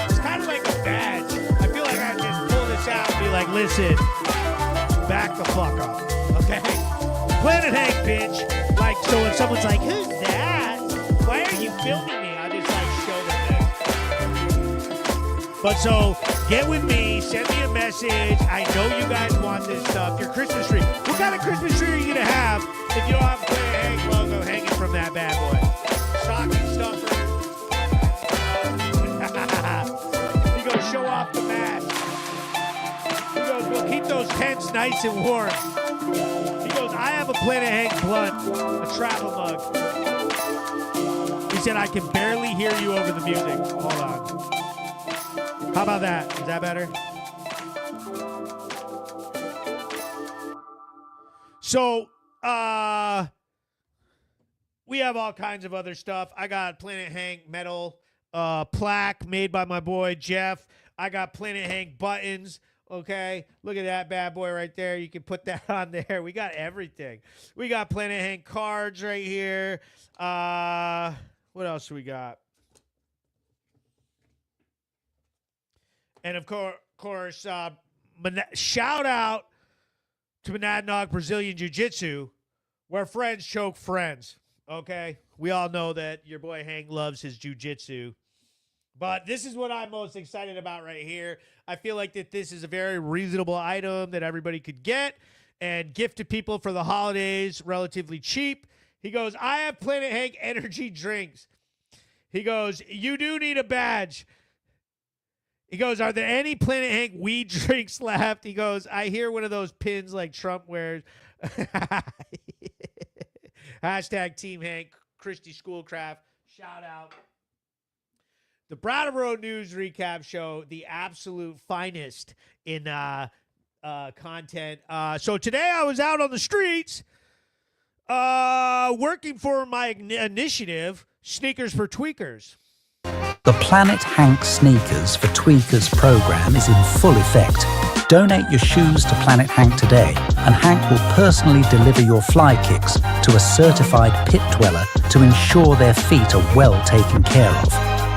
It's kind of like a badge. I feel like I can just pull this out and be like, listen, back the fuck up, okay? Planet Hank, bitch. Like, so if someone's like, who's that? Why are you filming me? I'll just, like, show them this. But so, get with me. Send me a message. I know you guys want this stuff. Your Christmas tree. What kind of Christmas tree are you going to have if you don't have a Planet Hank logo hanging from that bad boy? Stocking stuffer. You go show off the mask. He goes, we'll keep those tents nice and warm. He goes, I have a Planet Hank blunt, a travel mug. He said, I can barely hear you over the music. Hold on. How about that? Is that better? So, we have all kinds of other stuff. I got Planet Hank metal plaque made by my boy Jeff. I got Planet Hank buttons. Okay, look at that bad boy right there. You can put that on there. We got everything. We got Planet Hank cards right here. What else do we got? And of course, shout out to Monadnock Brazilian Jiu-Jitsu, where friends choke friends. Okay, we all know that your boy Hank loves his jiu-jitsu. But this is what I'm most excited about right here. I feel like that this is a very reasonable item that everybody could get and gift to people for the holidays, relatively cheap. He goes, I have Planet Hank energy drinks. He goes, you do need a badge. He goes, are there any Planet Hank weed drinks left? He goes, I hear one of those pins like Trump wears. Hashtag Team Hank, Christie Schoolcraft. Shout out. The Brattleboro News Recap Show, the absolute finest in content. So today I was out on the streets working for my initiative, Sneakers for Tweakers. The Planet Hank Sneakers for Tweakers program is in full effect. Donate your shoes to Planet Hank today, and Hank will personally deliver your fly kicks to a certified pit dweller to ensure their feet are well taken care of.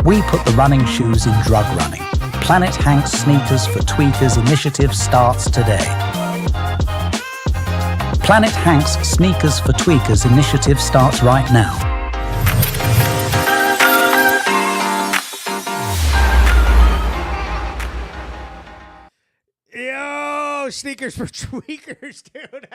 We put the running shoes in drug running. Planet Hank Sneakers for Tweakers initiative starts today. Planet Hank's Sneakers for Tweakers initiative starts right now. Yo, Sneakers for Tweakers, dude.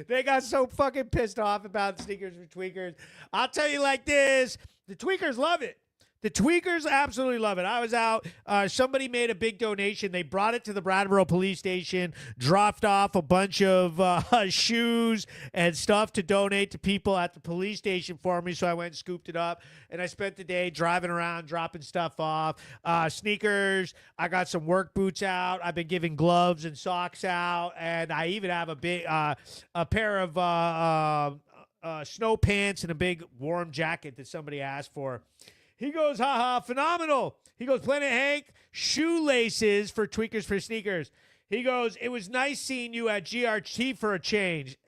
They got so fucking pissed off about Sneakers for Tweakers. I'll tell you like this. The Tweakers love it. The Tweakers absolutely love it. I was out. Somebody made a big donation. They brought it to the Brattleboro police station, dropped off a bunch of shoes and stuff to donate to people at the police station for me. So I went and scooped it up. And I spent the day driving around, dropping stuff off. Sneakers. I got some work boots out. I've been giving gloves and socks out. And I even have a big a pair of snow pants and a big warm jacket that somebody asked for. He goes, haha, phenomenal. He goes, Planet Hank, shoelaces for Tweakers for Sneakers. He goes, it was nice seeing you at GRT for a change.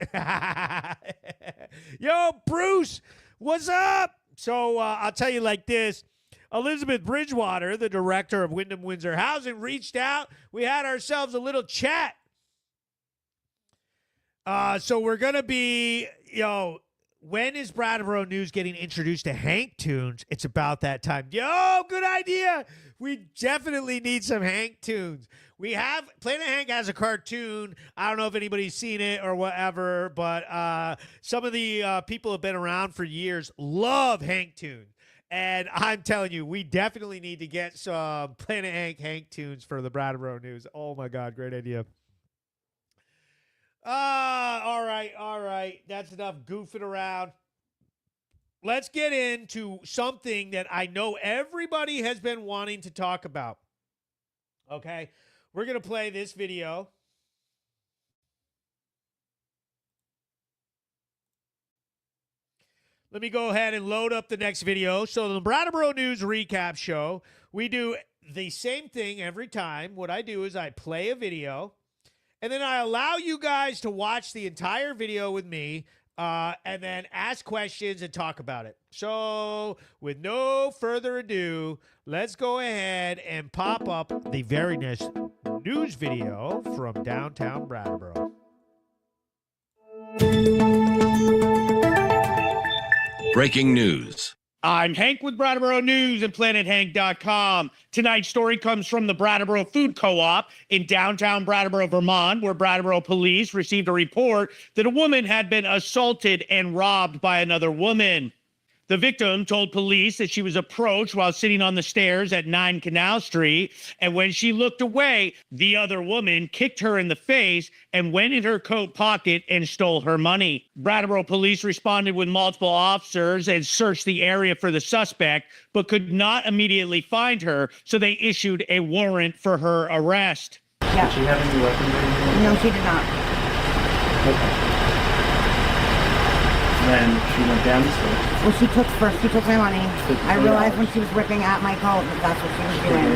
Yo, Bruce, what's up? So I'll tell you like this. Elizabeth Bridgewater, the director of Wyndham Windsor Housing, reached out. We had ourselves a little chat. So we're going to be, when is Brattleboro News getting introduced to Hank tunes? It's about that time. Yo, good idea. We definitely need some Hank tunes. Planet Hank has a cartoon. I don't know if anybody's seen it or whatever, but some of the people who have been around for years love Hank tunes. And I'm telling you, we definitely need to get some Planet Hank tunes for the Brattleboro News. Oh, my God. Great idea. All right. That's enough goofing around. Let's get into something that I know everybody has been wanting to talk about. Okay? We're going to play this video. Let me go ahead and load up the next video. So the Brattleboro News Recap Show, we do the same thing every time. What I do is I play a video, and then I allow you guys to watch the entire video with me, and then ask questions and talk about it. So with no further ado, let's go ahead and pop up the very next news video from downtown Brattleboro. Breaking news. I'm Hank with Brattleboro News and PlanetHank.com. Tonight's story comes from the Brattleboro Food Co-op in downtown Brattleboro, Vermont, where Brattleboro police received a report that a woman had been assaulted and robbed by another woman. The victim told police that she was approached while sitting on the stairs at 9 Canal Street, and when she looked away, the other woman kicked her in the face and went in her coat pocket and stole her money. Brattleboro police responded with multiple officers and searched the area for the suspect, but could not immediately find her, so they issued a warrant for her arrest. Yeah. Did she have any weapons or anything? No, she did not. Okay. Then she went down the stairs. Well, she took my money. I realized when she was ripping at my coat that that's what she was doing.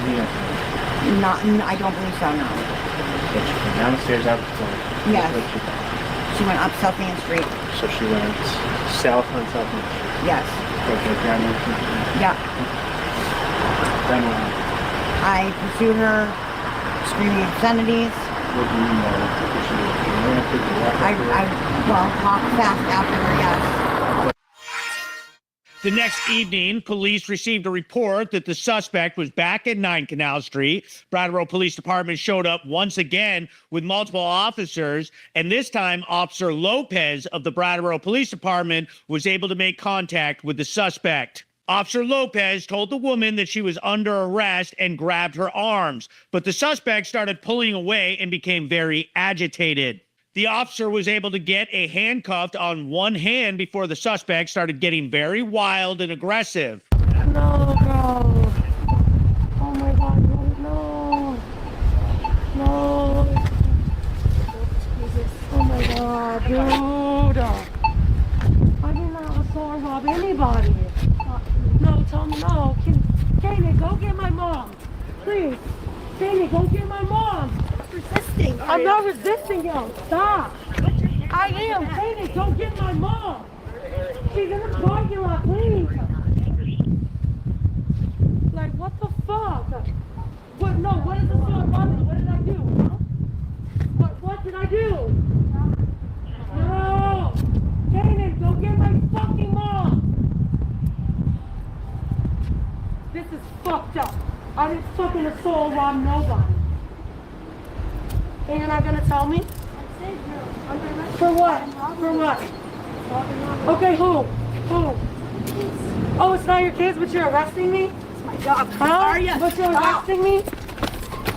I don't believe so, no. Did she went down the stairs out the door? Yes. She went up South Main Street. So she went south on South Main Street? Yes. Okay, down Main Street? Yeah. Then what? I pursued her, screaming obscenities. What do you know? Did she talked fast after her, yes. The next evening, police received a report that the suspect was back at 9 Canal Street. Brattleboro Police Department showed up once again with multiple officers, and this time, Officer Lopez of the Brattleboro Police Department was able to make contact with the suspect. Officer Lopez told the woman that she was under arrest and grabbed her arms, but the suspect started pulling away and became very agitated. The officer was able to get a handcuff on one hand before the suspect started getting very wild and aggressive. No, bro. Oh my God, no. No. Oh my God, dude. I did not assault or rob anybody. No, tell me no. Katie, go get my mom. Please. Katie, go get my mom. Resisting. I'm not resisting you. Stop. I am. Katie, go get my mom. She's in the parking lot, please. Like, what the fuck? What? No, what is this going on? What did I do? What did I do? No. Katie, go get my fucking mom. This is fucked up. I didn't fucking assault or rob nobody. And you're not gonna tell me? For what? For what? Okay, who? Oh, it's not your kids, but you're arresting me? It's my job. Huh? But you're arresting me?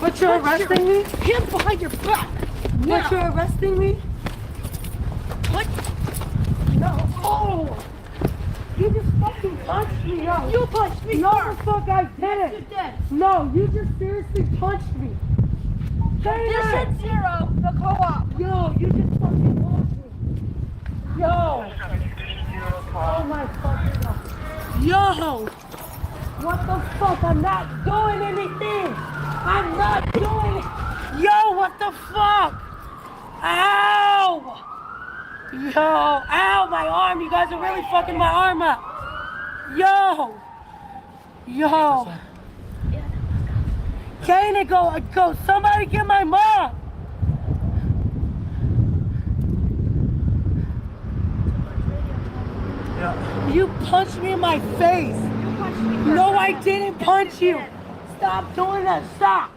But you're arresting me? Hands behind your back! But you're arresting me? What? No. Oh! You just fucking punched me, yo. You punched me. No, the fuck I didn't. You did. No, you just seriously punched me. This is Zero, the co-op. Yo, you just fucking punched me. Yo. Oh my fucking God. Yo. What the fuck? I'm not doing anything. I'm not doing it. Yo, what the fuck? Ow. Yo, ow, my arm. You guys are really fucking my arm up. Yo. Katie, go, somebody get my mom. You punched me in my face. No, I didn't punch you. Stop doing that, stop.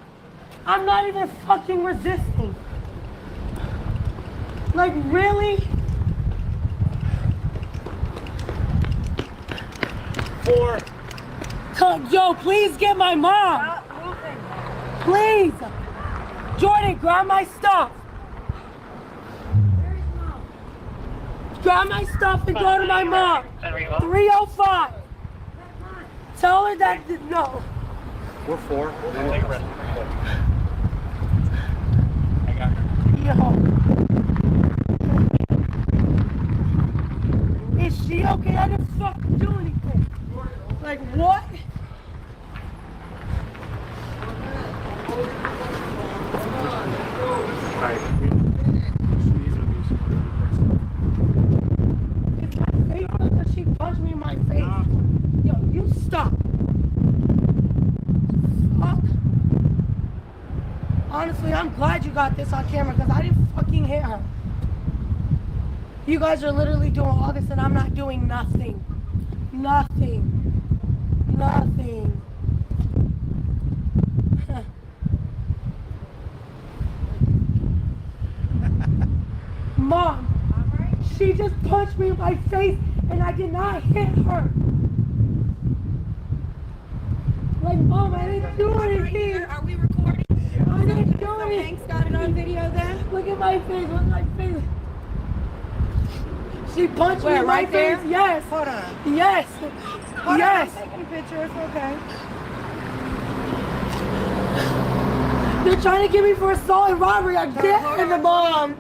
I'm not even fucking resisting. Like, really? Joe, please get my mom. Please. Jordan, grab my stuff. Grab my stuff and go to my mom. 305. Tell her that, no. We're 4. Is she okay? I didn't fucking do anything. Like, what? She punched me in my face. Yo, you stop. Fuck. Honestly, I'm glad you got this on camera because I didn't fucking hit her. You guys are literally doing all this and I'm not doing nothing. Nothing. Nothing. Mom, she just punched me in my face and I did not hit her. Like, Mom, I didn't do anything. Are we recording? I didn't do anything. Hank's got it on video then? Look at my face. Look at my face. She punched me in my right there? face. Yes. Hold on. Yes. Hold yes. on, I'm taking a picture. It's okay. They're trying to get me for assault and robbery again, the Mom.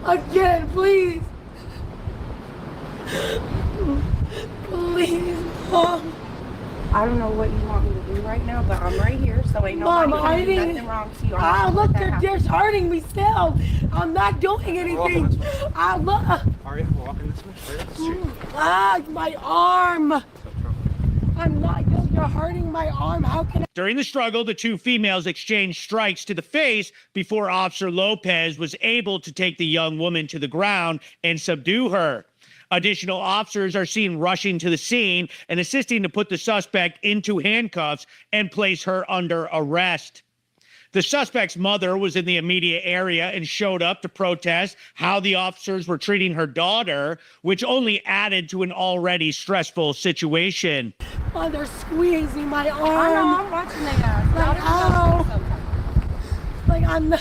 Again, please. Please, Mom. I don't know what you want me to do right now, but I'm right here, so ain't nobody can do nothing wrong to you. Look, they're hurting me still. I'm not doing anything. Look. Aria, we're walking this way. Right up the street. My arm. I'm not. You're hurting my arm. How can I? During the struggle, the two females exchanged strikes to the face before Officer Lopez was able to take the young woman to the ground and subdue her. Additional officers are seen rushing to the scene and assisting to put the suspect into handcuffs and place her under arrest. The suspect's mother was in the immediate area and showed up to protest how the officers were treating her daughter, which only added to an already stressful situation. Oh, they're squeezing my arm. I know, I'm watching they guys. Like, ow. Like, I'm...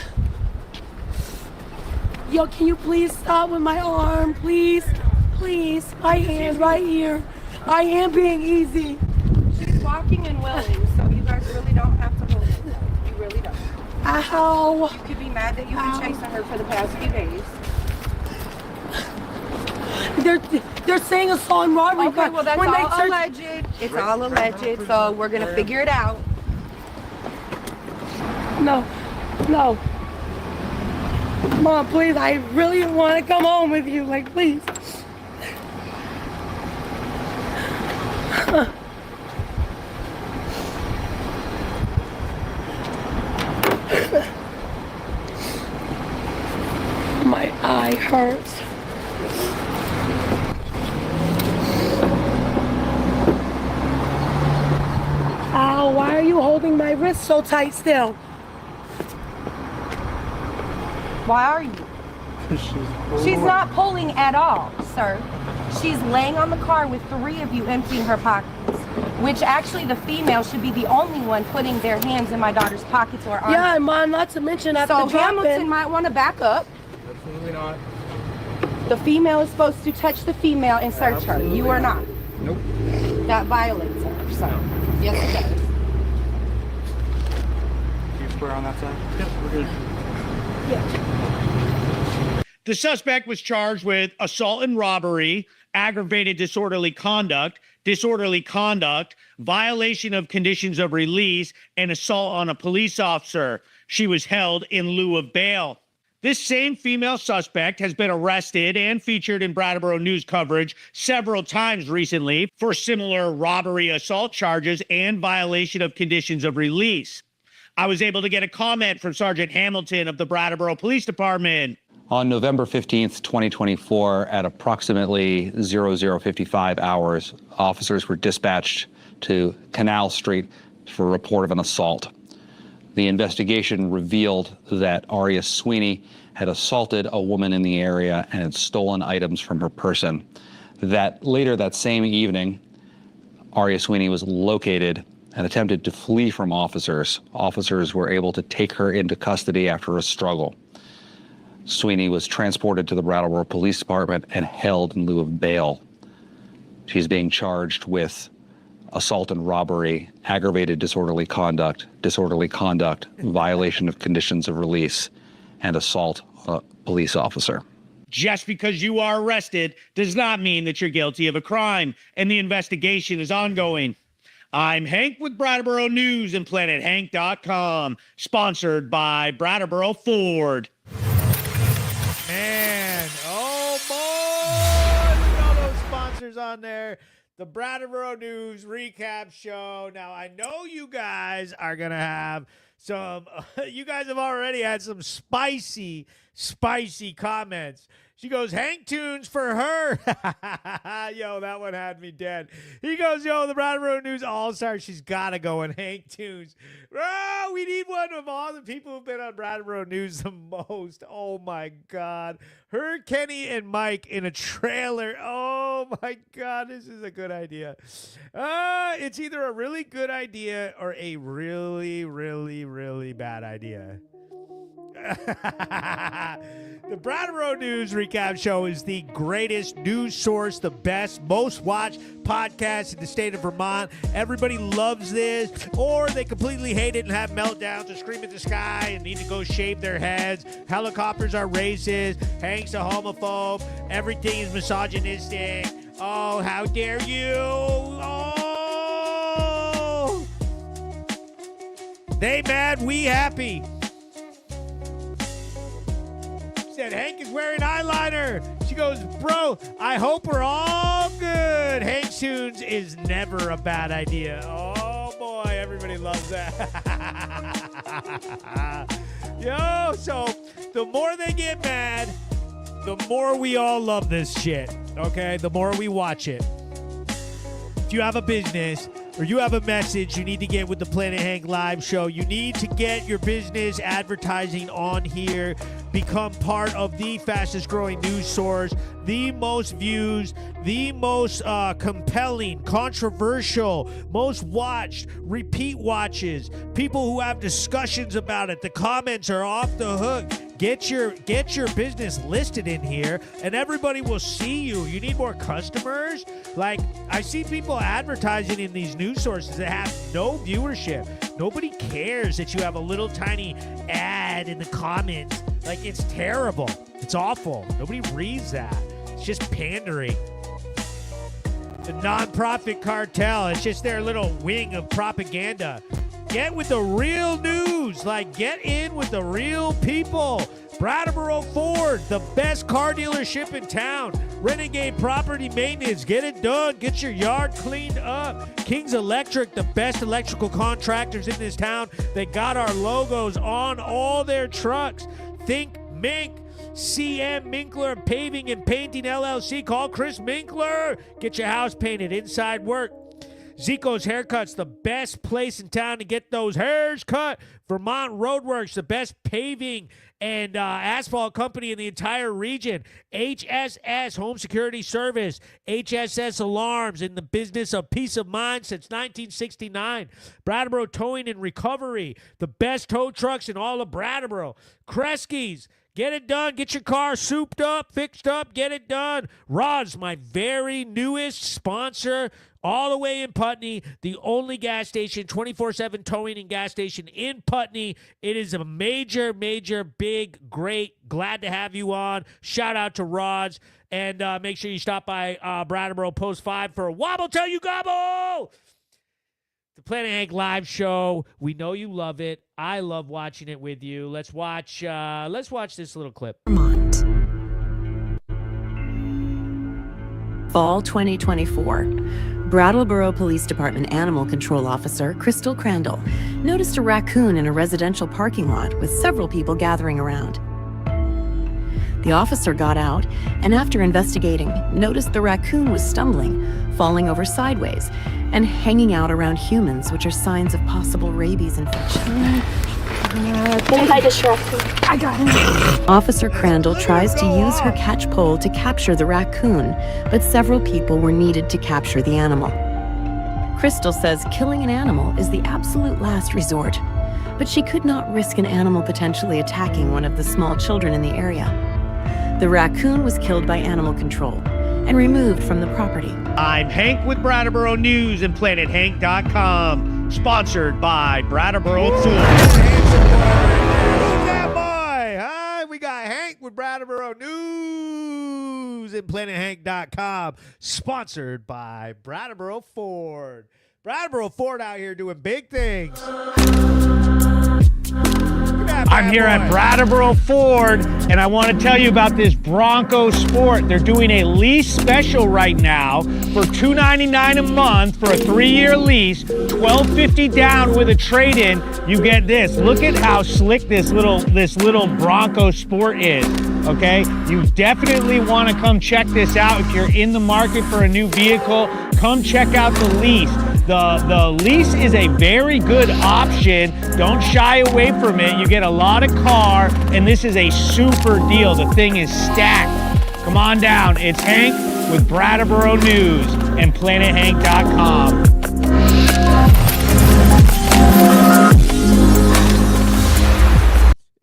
Yo, can you please stop with my arm, please? Please, my hand right here. I am being easy. She's walking and willing, so you guys really don't have to hold it. You really don't. Ow. You could be mad that you've been chasing her for the past few days. They're saying assault and robbery. Okay, well that's when all alleged. It's all alleged, so we're gonna figure it out. No. Mom, please, I really want to come home with you. Like, please. My eye hurts. Ow, why are you holding my wrist so tight still? Why are you? She's not pulling at all, sir. She's laying on the car with 3 of you emptying her pockets, which actually the female should be the only one putting their hands in my daughter's pockets or arms. Yeah, Mom, not to mention after So Hamilton might want to back up. Absolutely not. The female is supposed to touch the female and search her. You are not. Nope. That violates her, so yes it does. You square on that side? Yep, we're good. Yeah. The suspect was charged with assault and robbery, aggravated disorderly conduct, violation of conditions of release, and assault on a police officer. She was held in lieu of bail. This same female suspect has been arrested and featured in Brattleboro News coverage several times recently for similar robbery assault charges and violation of conditions of release. I was able to get a comment from Sergeant Hamilton of the Brattleboro Police Department. On November 15th, 2024, at approximately 00:55 hours, officers were dispatched to Canal Street for a report of an assault. The investigation revealed that Aria Sweeney had assaulted a woman in the area and had stolen items from her person. That later that same evening, Aria Sweeney was located and attempted to flee from officers. Officers were able to take her into custody after a struggle. Sweeney was transported to the Brattleboro Police Department and held in lieu of bail. She's being charged with assault and robbery, aggravated disorderly conduct, violation of conditions of release, and assault a police officer. Just because you are arrested does not mean that you're guilty of a crime, and the investigation is ongoing. I'm Hank with Brattleboro News and PlanetHank.com, sponsored by Brattleboro Ford. Man, oh boy, look at all those sponsors on there. The Brattleboro News Recap Show. Now, I know you guys are going to have some, you guys have already had some spicy comments. She goes, Hank tunes for her. Yo, that one had me dead. He goes, yo, the Brattleboro News All-Star. She's got to go in Hank tunes. Oh, we need one of all the people who've been on Brattleboro News the most. Oh, my God. Her, Kenny, and Mike in a trailer. Oh, my God. This is a good idea. It's either a really good idea or a really, really, really bad idea. The Brattleboro News Recap Show is the greatest news source, the best, most watched podcast in the state of Vermont. Everybody loves this, or they completely hate it and have meltdowns or scream at the sky and need to go shave their heads. Helicopters are racist. Hank's a homophobe. Everything is misogynistic. Oh, how dare you? Oh! They mad, we happy. Said Hank is wearing eyeliner. She goes, bro, I hope we're all good. Hank tunes is never a bad idea. Oh boy, everybody loves that. Yo, so the more they get mad, the more we all love this shit. Okay, the more we watch it. If you have a business or you have a message you need to get with the Planet Hank live show, you need to get your business advertising on here, become part of the fastest growing news source, the most views, the most compelling, controversial, most watched, repeat watches, people who have discussions about it. The comments are off the hook. Get your business listed in here, and everybody will see you. You need more customers. Like, I see people advertising in these news sources that have no viewership. Nobody cares that you have a little tiny ad in the comments. Like, it's terrible. It's awful. Nobody reads that. It's just pandering. The nonprofit cartel, it's just their little wing of propaganda. Get with the real news. Like, get in with the real people. Brattleboro Ford, the best car dealership in town. Renegade Property Maintenance, get it done. Get your yard cleaned up. King's Electric, the best electrical contractors in this town. They got our logos on all their trucks. Think Mink. CM Minkler Paving and Painting LLC. Call Chris Minkler. Get your house painted, inside work. Zico's Haircuts, the best place in town to get those hairs cut. Vermont Roadworks, the best paving and asphalt company in the entire region. HSS, Home Security Service. HSS Alarms, in the business of peace of mind since 1969. Brattleboro Towing and Recovery, the best tow trucks in all of Brattleboro. Kresge's, get it done. Get your car souped up, fixed up, get it done. Rod's, my very newest sponsor, all the way in Putney, the only gas station, 24/7 towing and gas station in Putney. It is a major, big, great, glad to have you on. Shout out to Rods. And make sure you stop by Brattleboro Post 5 for a Wobble Till You Gobble! The Planet Hank live show. We know you love it. I love watching it with you. Let's watch this little clip. Vermont. Fall 2024. Brattleboro Police Department Animal Control Officer Crystal Crandall noticed a raccoon in a residential parking lot with several people gathering around. The officer got out and, after investigating, noticed the raccoon was stumbling, falling over sideways, and hanging out around humans, which are signs of possible rabies infection. I distracted. I got him. Officer Crandall tries to use her catch pole to capture the raccoon, but several people were needed to capture the animal. Crystal says killing an animal is the absolute last resort, but she could not risk an animal potentially attacking one of the small children in the area. The raccoon was killed by animal control and removed from the property. I'm Hank with Brattleboro News and PlanetHank.com, sponsored by Brattleboro Ford. Who's that boy? Hi, we got Hank with Brattleboro News and PlanetHank.com, sponsored by Brattleboro Ford. Brattleboro Ford out here doing big things. I'm here at Brattleboro Ford, and I want to tell you about this Bronco Sport. They're doing a lease special right now for $299 a month for a 3-year lease, $1,250 down with a trade-in. You get this. Look at how slick this little Bronco Sport is. Okay, you definitely want to come check this out if you're in the market for a new vehicle. Come check out the lease. The lease is a very good option. Don't shy away from it. You get a lot of car, and this is a super deal. The thing is stacked. Come on down. It's Hank with Brattleboro News and PlanetHank.com.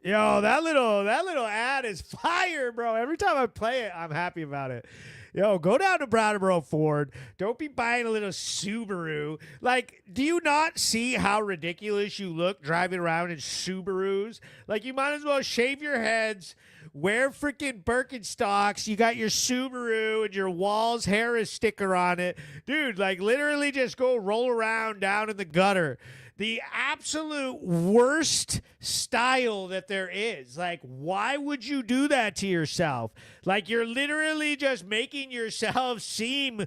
Yo, that little ad is fire, bro. Every time I play it, I'm happy about it. Yo, go down to Brattleboro Ford. Don't be buying a little Subaru. Like, do you not see how ridiculous you look driving around in Subarus? Like, you might as well shave your heads, wear freaking Birkenstocks. You got your Subaru and your Walls Harris sticker on it. Dude, like, literally just go roll around down in the gutter. The absolute worst style that there is. Like, why would you do that to yourself? Like, you're literally just making yourself seem...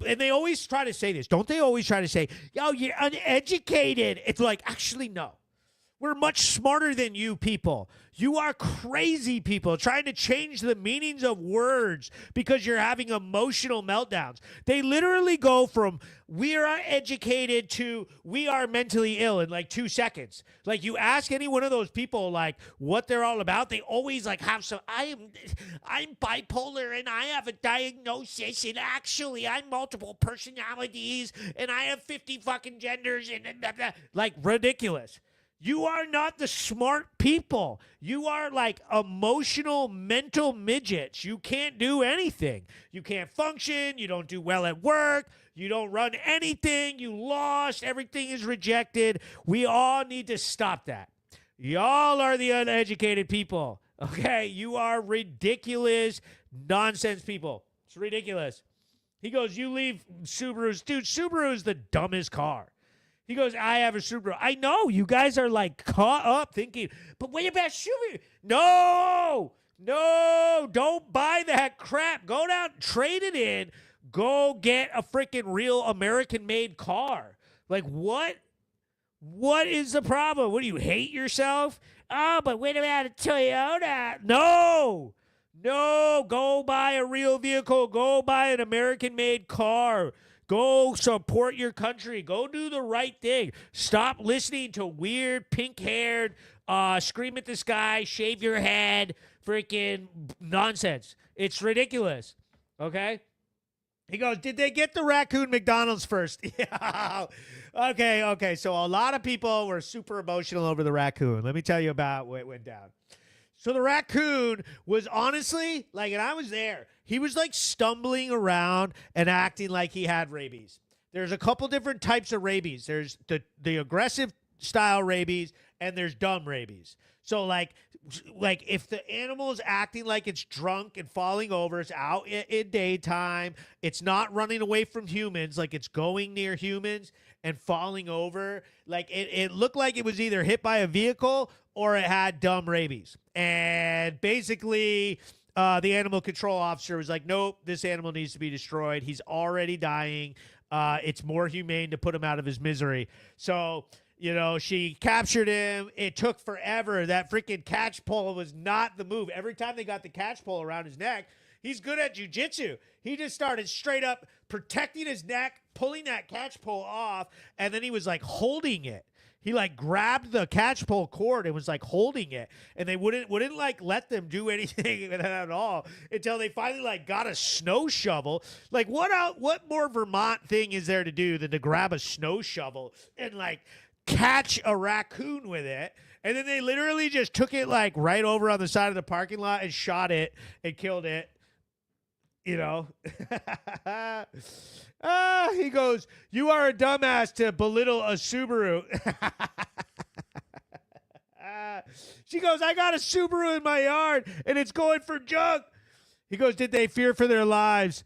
And they always try to say this. Don't they always try to say, yo, you're uneducated? It's like, actually, no. We're much smarter than you people. You are crazy people trying to change the meanings of words because you're having emotional meltdowns. They literally go from we are educated to we are mentally ill in like 2 seconds. Like, you ask any one of those people like what they're all about, they always like have some I'm bipolar and I have a diagnosis and actually I'm multiple personalities and I have 50 fucking genders and blah, blah. Like, ridiculous. You are not the smart people. You are like emotional, mental midgets. You can't do anything. You can't function. You don't do well at work. You don't run anything. You lost. Everything is rejected. We all need to stop that. Y'all are the uneducated people. Okay? You are ridiculous nonsense people. It's ridiculous. He goes, you leave Subarus. Dude, Subaru is the dumbest car. He goes, I have a Subaru. I know. You guys are like caught up thinking, but what about Subaru? No, don't buy that crap. Go down, trade it in. Go get a freaking real American-made car. Like, what? What is the problem? What, do you hate yourself? Oh, but what about a Toyota? No, go buy a real vehicle. Go buy an American-made car. Go support your country. Go do the right thing. Stop listening to weird, pink-haired, scream at the sky, shave your head, freaking nonsense. It's ridiculous. Okay? He goes, did they get the raccoon McDonald's first? Yeah. Okay. So a lot of people were super emotional over the raccoon. Let me tell you about what went down. So the raccoon was honestly, like, and I was there, he was like stumbling around and acting like he had rabies. There's a couple different types of rabies. There's the aggressive style rabies and there's dumb rabies. So like if the animal is acting like it's drunk and falling over, it's out in daytime, it's not running away from humans, like it's going near humans and falling over, like it looked like it was either hit by a vehicle or it had dumb rabies. And basically, the animal control officer was like, nope, this animal needs to be destroyed. He's already dying. It's more humane to put him out of his misery. So, you know, she captured him. It took forever. That freaking catch pole was not the move. Every time they got the catch pole around his neck, he's good at jiu-jitsu. He just started straight up protecting his neck, pulling that catch pole off, and then he was like holding it. He like grabbed the catchpole cord and was like holding it, and they wouldn't like let them do anything at all until they finally like got a snow shovel. Like what more Vermont thing is there to do than to grab a snow shovel and like catch a raccoon with it? And then they literally just took it like right over on the side of the parking lot and shot it and killed it. You know, he goes, "You are a dumbass to belittle a Subaru." She goes, "I got a Subaru in my yard and it's going for junk." He goes, "Did they fear for their lives?"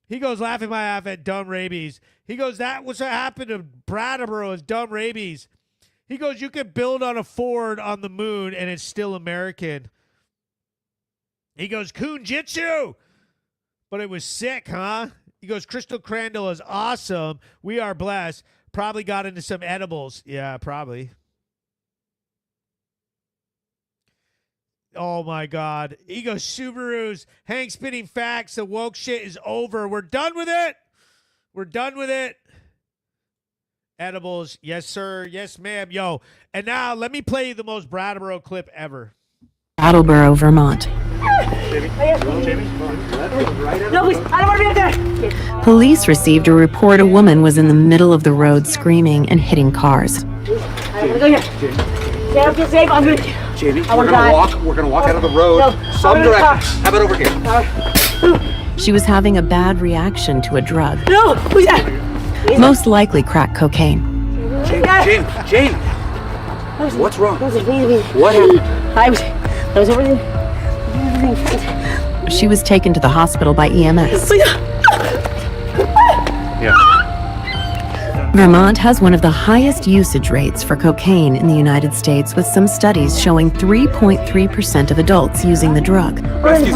He goes, laughing my ass at dumb rabies. He goes, "That was what happened to Brattleboro is dumb rabies." He goes, "You could build on a Ford on the moon and it's still American." He goes, "Coon Jitsu. But it was sick, huh?" He goes, "Crystal Crandall is awesome. We are blessed. Probably got into some edibles." Yeah, probably. Oh, my God. He goes, "Subarus. Hank spitting facts. The woke shit is over. We're done with it. We're done with it." Edibles. Yes, sir. Yes, ma'am. Yo. And now let me play you the most Brattleboro clip ever. Brattleboro, Vermont. No, please, I don't want to be up there. Police received a report a woman was in the middle of the road screaming and hitting cars. I'm gonna go here. Stay up, feel safe. I'm good. Jamie, I wanna die. we're gonna walk out of the road. No, Some direction. How about over here? She was having a bad reaction to a drug, No, please. most likely crack cocaine. Jamie. What's wrong? What happened? I was everything. She was taken to the hospital by EMS. Yeah. Vermont has one of the highest usage rates for cocaine in the United States, with some studies showing 3.3% of adults using the drug. Let's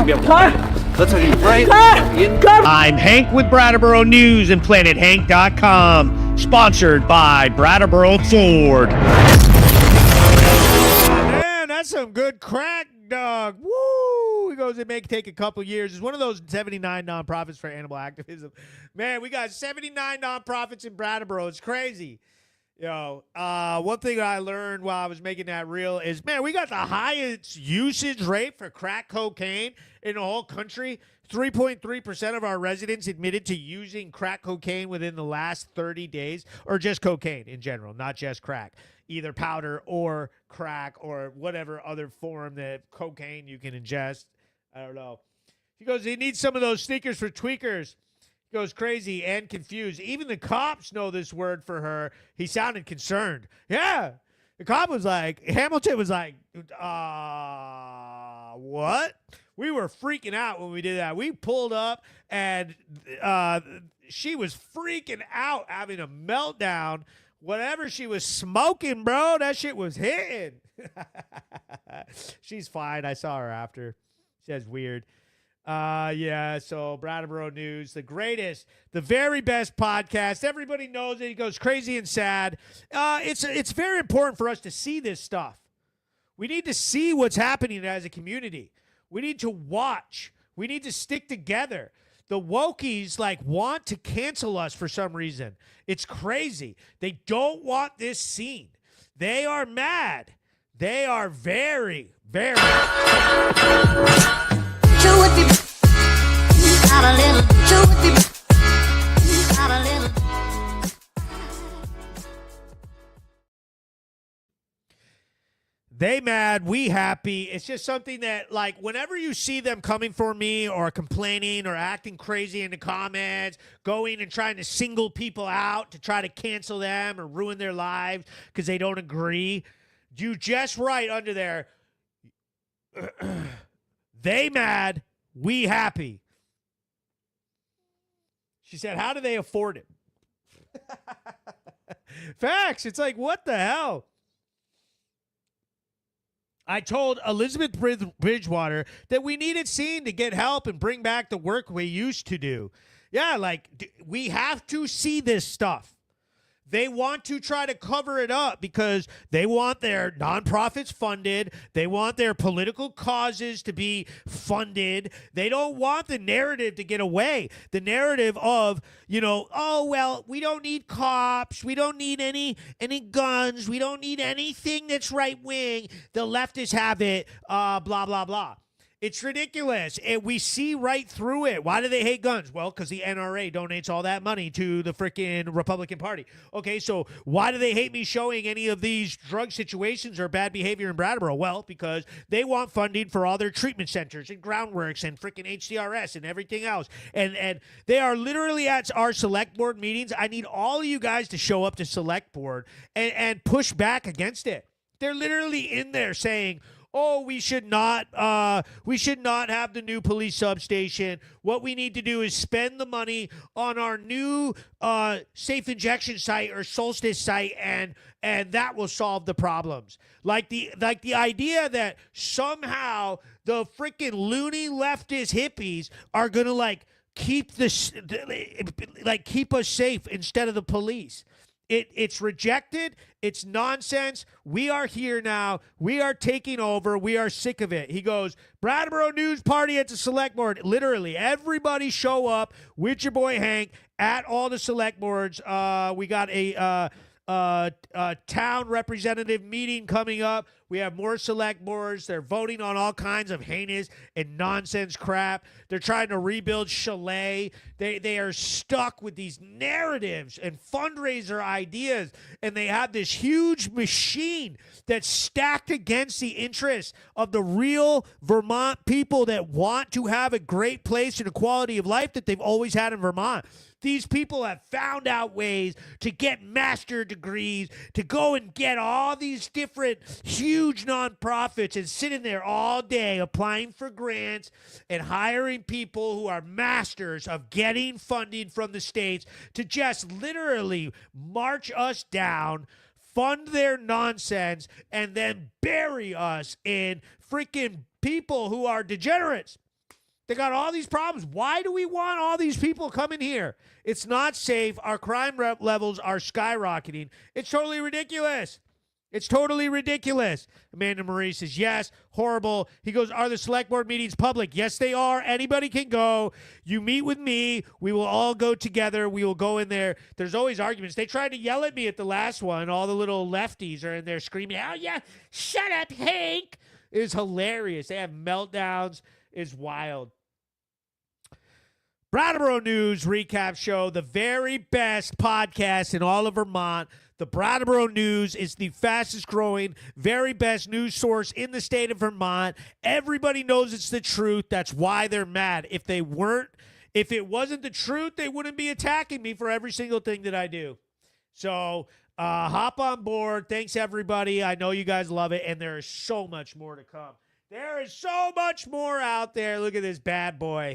right. I'm Hank with Brattleboro News and PlanetHank.com, sponsored by Brattleboro Ford. Man, that's some good crack, dog. Woo! He goes, "It may take a couple years." It's one of those 79 nonprofits for animal activism. Man, we got 79 nonprofits in Brattleboro. It's crazy. Yo, one thing I learned while I was making that reel is, man, we got the highest usage rate for crack cocaine in the whole country. 3.3% of our residents admitted to using crack cocaine within the last 30 days, or just cocaine in general, not just crack, either powder or crack or whatever other form that cocaine you can ingest. I don't know. He goes, "He needs some of those sneakers for tweakers." He goes, "Crazy and confused. Even the cops know this word for her." He sounded concerned. Yeah. The cop was like, Hamilton was like, what? We were freaking out when we did that. We pulled up and she was freaking out, having a meltdown. Whatever she was smoking, bro, that shit was hitting. She's fine. I saw her after. She was weird. Yeah, so Brattleboro News, the greatest, the very best podcast. Everybody knows it. He goes crazy and sad. It's very important for us to see this stuff. We need to see what's happening as a community. We need to watch. We need to stick together. The wokies want to cancel us for some reason. It's crazy. They don't want this seen. They are mad. They are very, very. They mad, we happy. It's just something that, whenever you see them coming for me or complaining or acting crazy in the comments, going and trying to single people out to try to cancel them or ruin their lives because they don't agree, you just write under there, they mad, we happy. She said, how do they afford it? Facts. It's like, what the hell? I told Elizabeth Bridgewater that we needed seen to get help and bring back the work we used to do. Yeah, we have to see this stuff. they want to try to cover it up because they want their nonprofits funded. They want their political causes to be funded. They don't want the narrative to get away. The narrative of, oh, well, we don't need cops. We don't need any guns. We don't need anything that's right wing. The leftists have it, blah, blah, blah. It's ridiculous, and we see right through it. Why do they hate guns? Well, because the NRA donates all that money to the freaking Republican Party. Okay, so why do they hate me showing any of these drug situations or bad behavior in Brattleboro? Well, because they want funding for all their treatment centers and groundworks and freaking HCRS and everything else. And they are literally at our select board meetings. I need all of you guys to show up to select board and push back against it. They're literally in there saying, oh, we should not have the new police substation. What we need to do is spend the money on our new safe injection site or Solstice site, and that will solve the problems. Like the idea that somehow the freaking loony leftist hippies are gonna keep us safe instead of the police. It's rejected. It's nonsense. We are here now. We are taking over. We are sick of it. He goes, Brattleboro News Party at the select board. Literally, everybody show up with your boy Hank at all the select boards. We got a town representative meeting coming up. We have more select boards. They're voting on all kinds of heinous and nonsense crap. They're trying to rebuild Chalet. They are stuck with these narratives and fundraiser ideas, and they have this huge machine that's stacked against the interests of the real Vermont people that want to have a great place and a quality of life that they've always had in Vermont. These people have found out ways to get master degrees, to go and get all these different huge nonprofits and sit in there all day applying for grants and hiring people who are masters of getting funding from the states to just literally march us down, fund their nonsense, and then bury us in freaking people who are degenerates. They got all these problems. Why do we want all these people coming here? It's not safe. Our crime levels are skyrocketing. It's totally ridiculous. It's totally ridiculous. Amanda Marie says, yes, horrible. He goes, are the select board meetings public? Yes, they are. Anybody can go. You meet with me. We will all go together. We will go in there. There's always arguments. They tried to yell at me at the last one. All the little lefties are in there screaming, oh, yeah, shut up, Hank. It was hilarious. They have meltdowns. It's wild. Brattleboro News Recap Show, the very best podcast in all of Vermont. The Brattleboro News is the fastest growing, very best news source in the state of Vermont. Everybody knows it's the truth. That's why they're mad. If it wasn't the truth, they wouldn't be attacking me for every single thing that I do. So hop on board. Thanks, everybody. I know you guys love it, and there is so much more to come. There is so much more out there. Look at this bad boy.